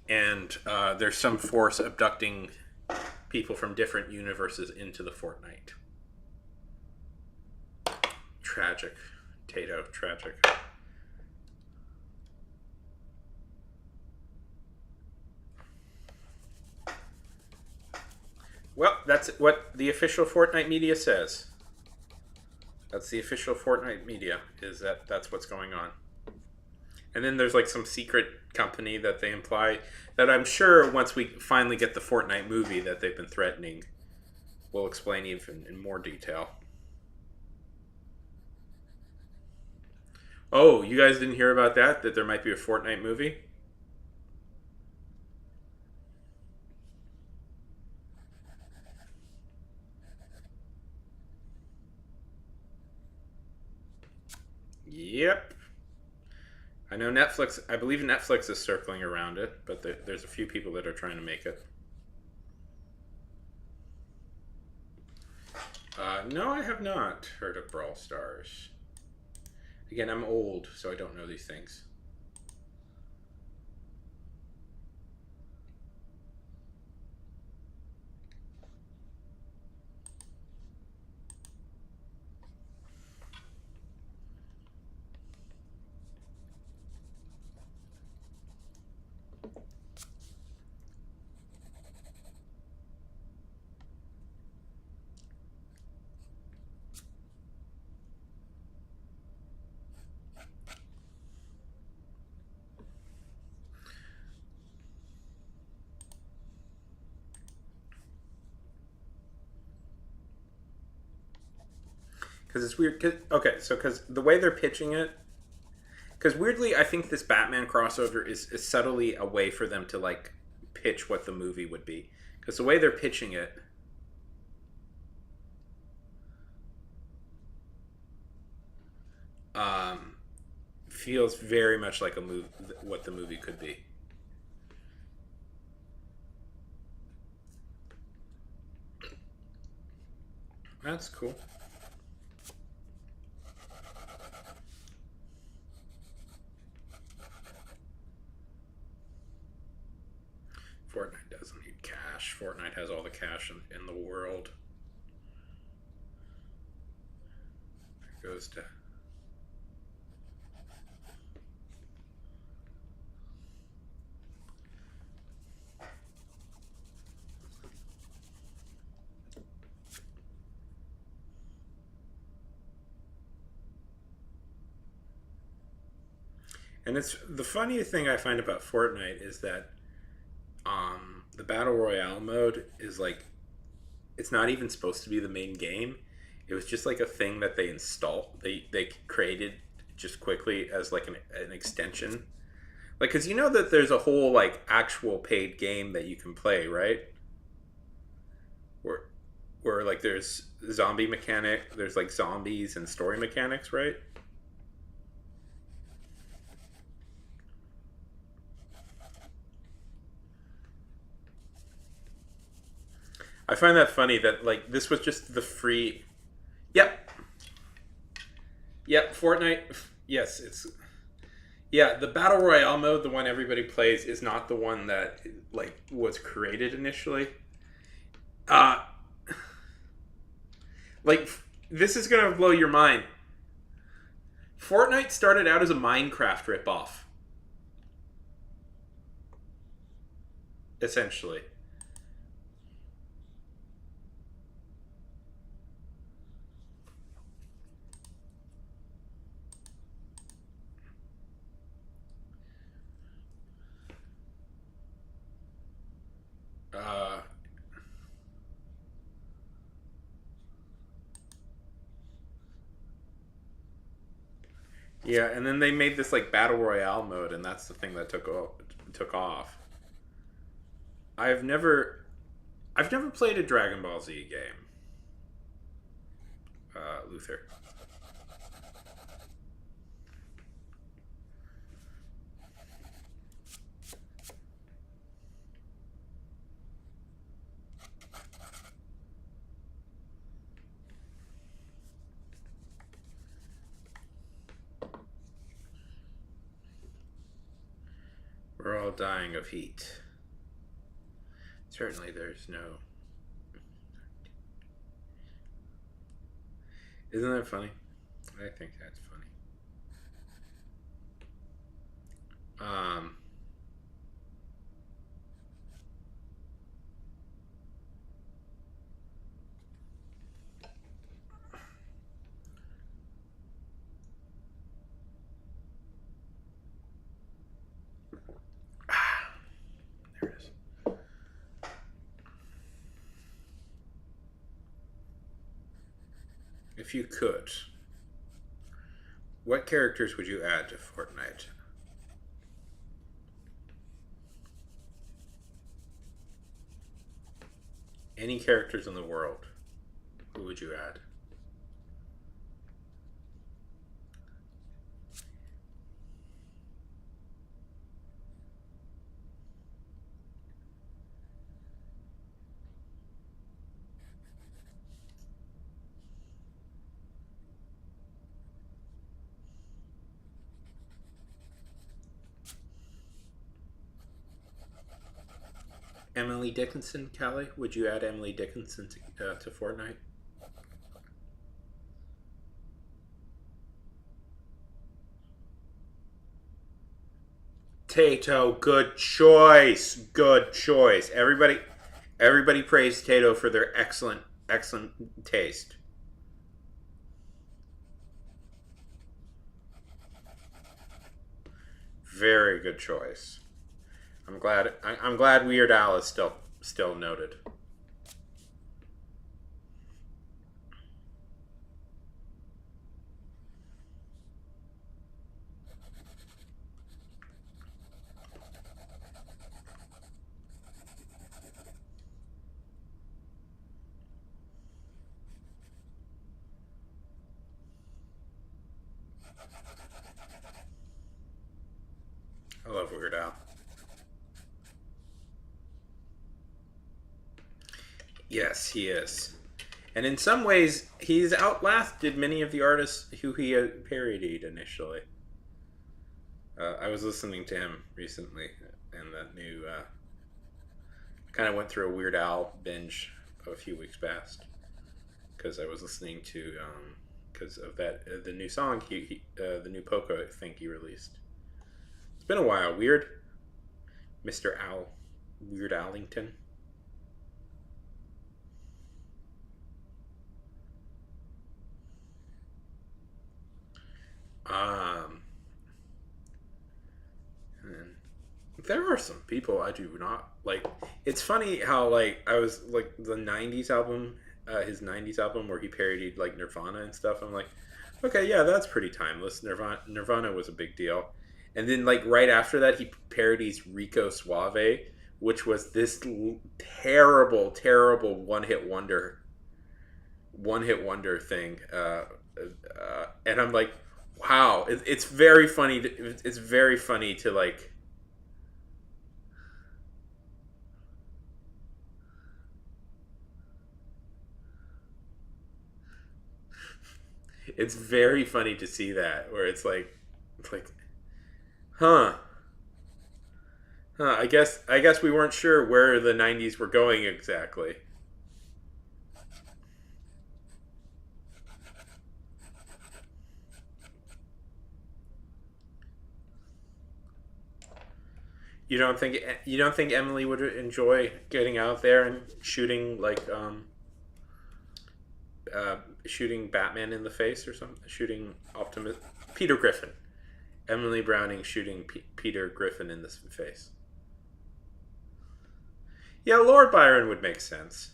And there's some force abducting people from different universes into the Fortnite. Tragic. Tato, tragic. Well, that's what the official Fortnite media says. That's the official Fortnite media, is that's what's going on. And then there's like some secret company that they imply that I'm sure once we finally get the Fortnite movie that they've been threatening, we'll explain even in more detail. Oh, you guys didn't hear about that? That there might be a Fortnite movie? Yep. I know Netflix, I believe Netflix is circling around it, but there's a few people that are trying to make it. No, I have not heard of Brawl Stars. Again, I'm old, so I don't know these things. Because it's weird. Because the way they're pitching it, because weirdly, I think this Batman crossover is subtly a way for them to like pitch what the movie would be. Because the way they're pitching it, feels very much like a movie, what the movie could be. That's cool. Fortnite doesn't need cash. Fortnite has all the cash in the world. It goes to... And it's the funny thing I find about Fortnite is that the Battle Royale mode is like, it's not even supposed to be the main game. It was just like a thing that they installed. They created just quickly as like an extension. Like, because you know that there's a whole like actual paid game that you can play, right? where like there's zombie mechanic, there's like zombies and story mechanics, right? I find that funny that like this was just the free. Yep. Yep. Fortnite. Yes, it's. Yeah, the battle royale mode, the one everybody plays, is not the one that like was created initially. Uh like this is gonna blow your mind. Fortnite started out as a Minecraft ripoff, essentially. Uh, yeah, and then they made this like battle royale mode, and that's the thing that took off. I've never, I've never played a Dragon Ball Z game. Luther. We're all dying of heat. Certainly there's no... Isn't that funny? I think that's funny. There it is. If you could, what characters would you add to Fortnite? Any characters in the world, who would you add? Emily Dickinson, Callie? Would you add Emily Dickinson to Fortnite? Tato, good choice. Good choice. Everybody praised Tato for their excellent taste. Very good choice. I'm glad Weird Al is still noted. I love Weird Al. Yes, he is. And in some ways, he's outlasted many of the artists who he had parodied initially. I was listening to him recently, and that new... kind of went through a Weird Al binge a few weeks past. Because I was listening to... because of that the new song, the new polka I think he released. It's been a while. Mr. Al. Weird Allington. There are some people I do not like. It's funny how like I was like the '90s album, his '90s album where he parodied like Nirvana and stuff. I'm like, okay, yeah, that's pretty timeless. Nirvana was a big deal, and then like right after that, he parodies Rico Suave, which was this terrible one-hit wonder. one-hit wonder thing, and I'm like, wow, it's very funny. It's very funny to like. It's very funny to see that where it's like, huh, huh. I guess we weren't sure where the '90s were going exactly. You don't think Emily would enjoy getting out there and shooting like shooting Batman in the face or something, shooting Optimus Peter Griffin. Emily Browning shooting Peter Griffin in the face. Yeah, Lord Byron would make sense.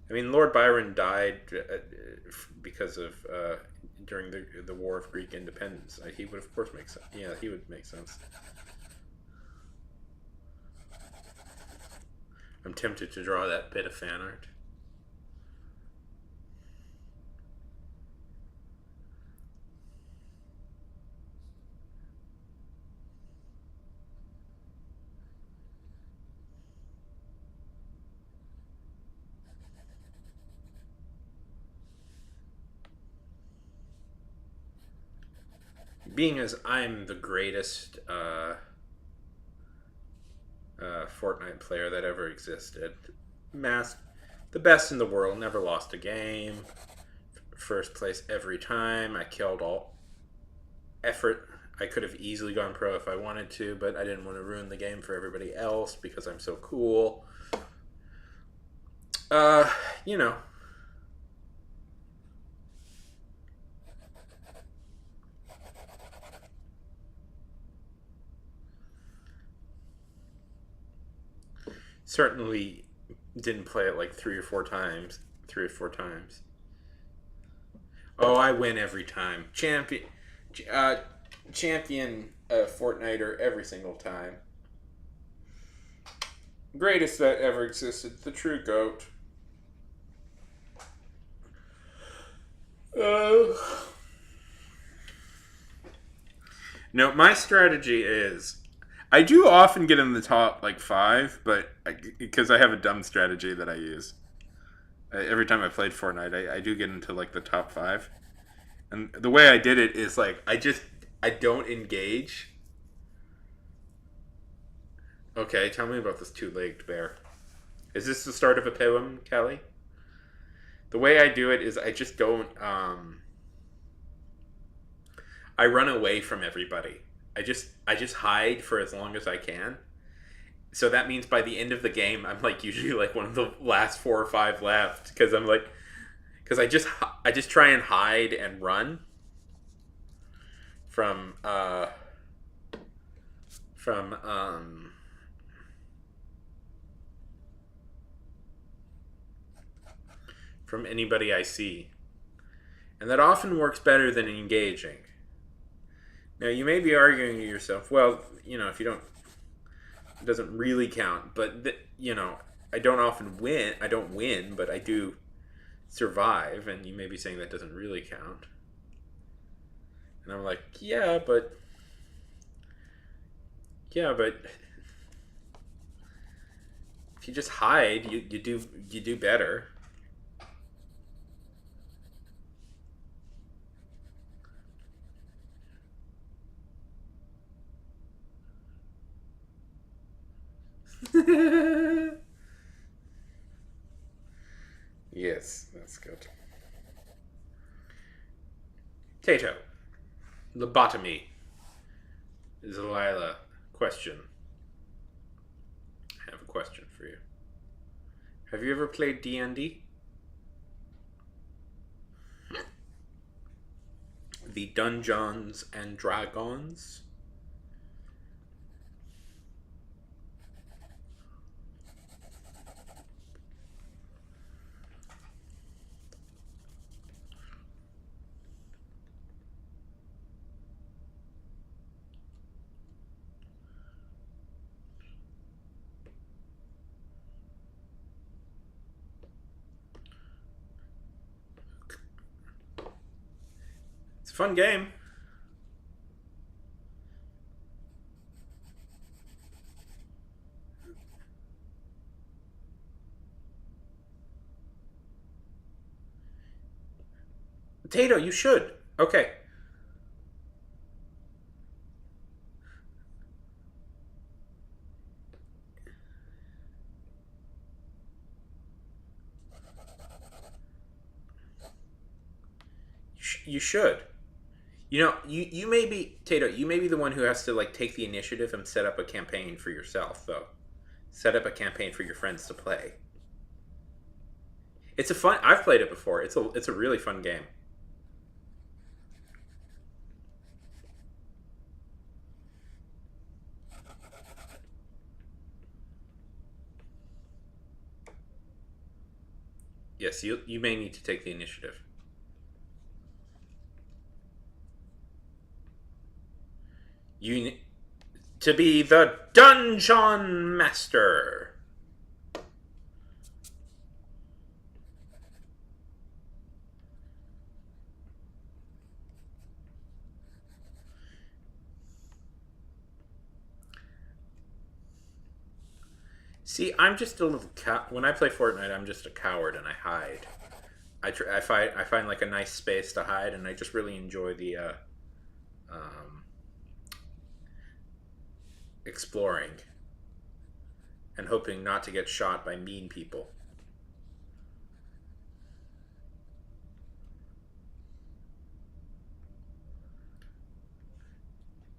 I mean, Lord Byron died because of during the War of Greek Independence. He would of course make sense. Yeah, he would make sense. I'm tempted to draw that bit of fan art. Being as I'm the greatest Fortnite player that ever existed, the best in the world, never lost a game, first place every time. I killed all effort. I could have easily gone pro if I wanted to, but I didn't want to ruin the game for everybody else because I'm so cool. Uh, you know. Certainly didn't play it like three or four times. Oh, I win every time. Champion Fortniter every single time. Greatest that ever existed. The true GOAT. No, my strategy is I do often get in the top like 5, but because I have a dumb strategy that I use. Every time I played Fortnite, I do get into like the top 5. And the way I did it is like I don't engage. Okay, tell me about this two-legged bear. Is this the start of a poem, Kelly? The way I do it is I just don't I run away from everybody. I just hide for as long as I can. So that means by the end of the game, I'm like usually like one of the last 4 or 5 left because I'm like because I just try and hide and run from from from anybody I see. And that often works better than engaging. Now, you may be arguing to yourself, well, if you don't, it doesn't really count. But, I don't often win. I don't win, but I do survive. And you may be saying that doesn't really count. And I'm like, yeah, but if you just hide, you do better. Yes, that's good. Tato, lobotomy is a Lila question. I have a question for you. Have you ever played D&D? The Dungeons and Dragons? Fun game. Tato, you should. Okay. You should. You know, you may be Tato. You may be the one who has to like take the initiative and set up a campaign for yourself, though. Set up a campaign for your friends to play. It's a fun. I've played it before. It's a really fun game. Yes, you may need to take the initiative. You to be the Dungeon Master. See, I'm just a little when I play Fortnite, I'm just a coward and I hide. I find like a nice space to hide, and I just really enjoy the um, exploring and hoping not to get shot by mean people.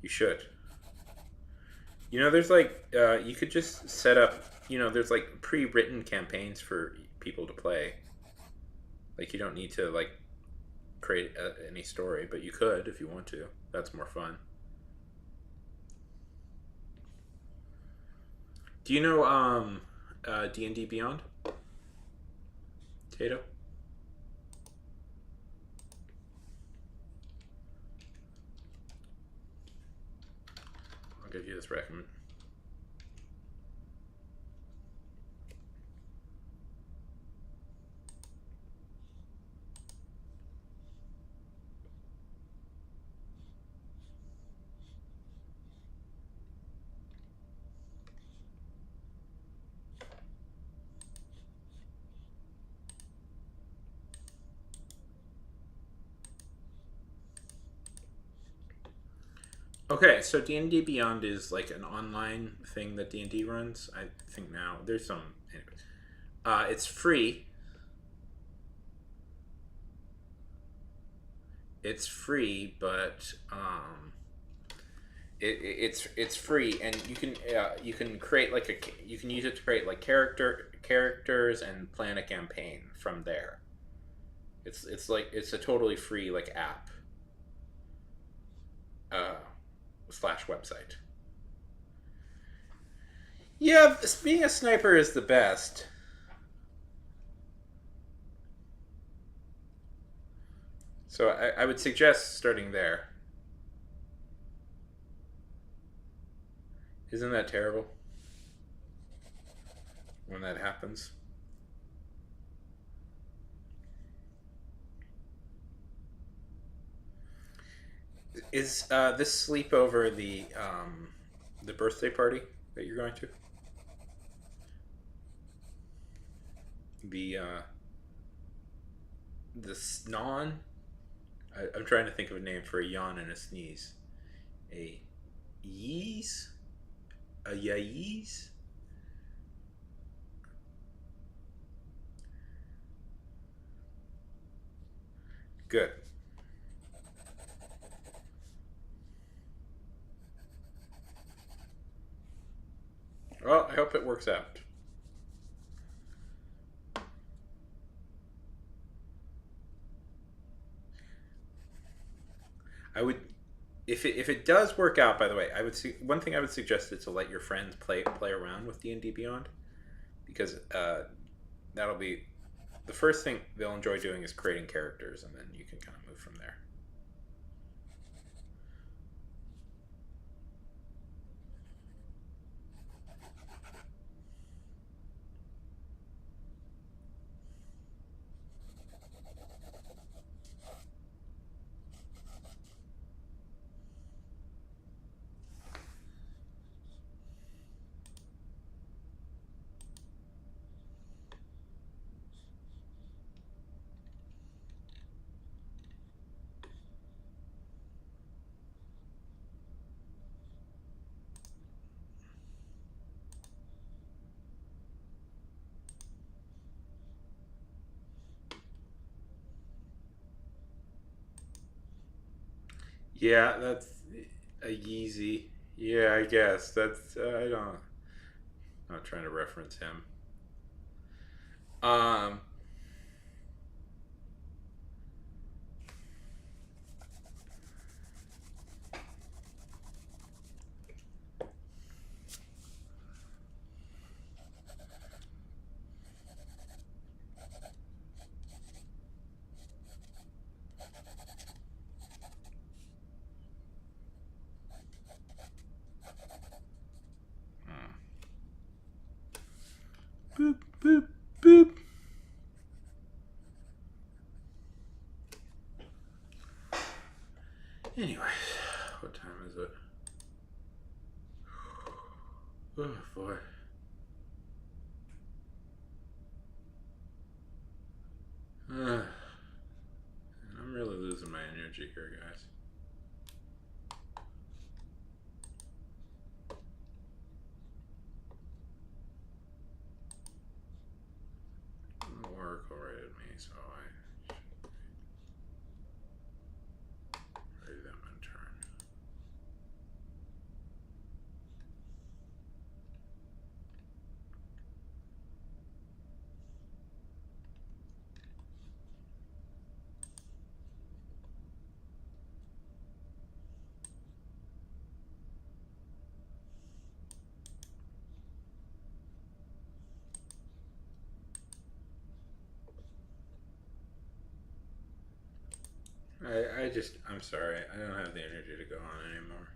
You should. You know, there's like you could just set up. You know, there's like pre-written campaigns for people to play. Like you don't need to like create any story, but you could if you want to. That's more fun. Do you know D&D Beyond? Tato? I'll give you this recommend. Okay, so D&D Beyond is like an online thing that D&D runs. I think now there's some. Anyways. It's free. It's free, but it's free, and you can create like you can use it to create like characters and plan a campaign from there. It's like it's a totally free like app. Slash website. Yeah, being a sniper is the best. So I would suggest starting there. Isn't that terrible when that happens? Is this sleepover the birthday party that you're going to? The snon? I'm trying to think of a name for a yawn and a sneeze. A yeeze? A yaeeze? Good. Well, I hope it works out. I would, if it does work out. By the way, I would see one thing I would suggest is to let your friends play around with D&D Beyond, because that'll be the first thing they'll enjoy doing is creating characters, and then you can kind of move from there. Yeah, that's a Yeezy. Yeah, I guess that's. I don't. Not trying to reference him. Um. Boop boop boop. Anyways, what time is it? Oh boy. I'm really losing my energy here, guys. Oracle rated me, so I should rate them in turn. I'm sorry. I don't have the energy to go on anymore.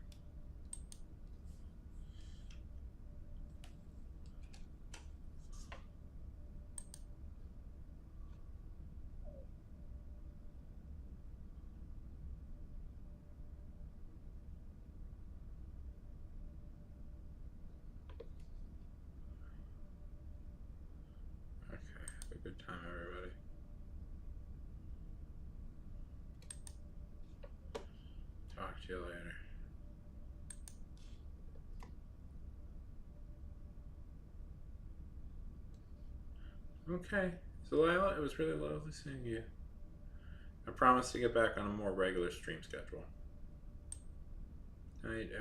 Okay, have a good time, everybody. Talk to you later. Okay, Delilah, it was really lovely seeing you. I promise to get back on a more regular stream schedule. Night, everyone.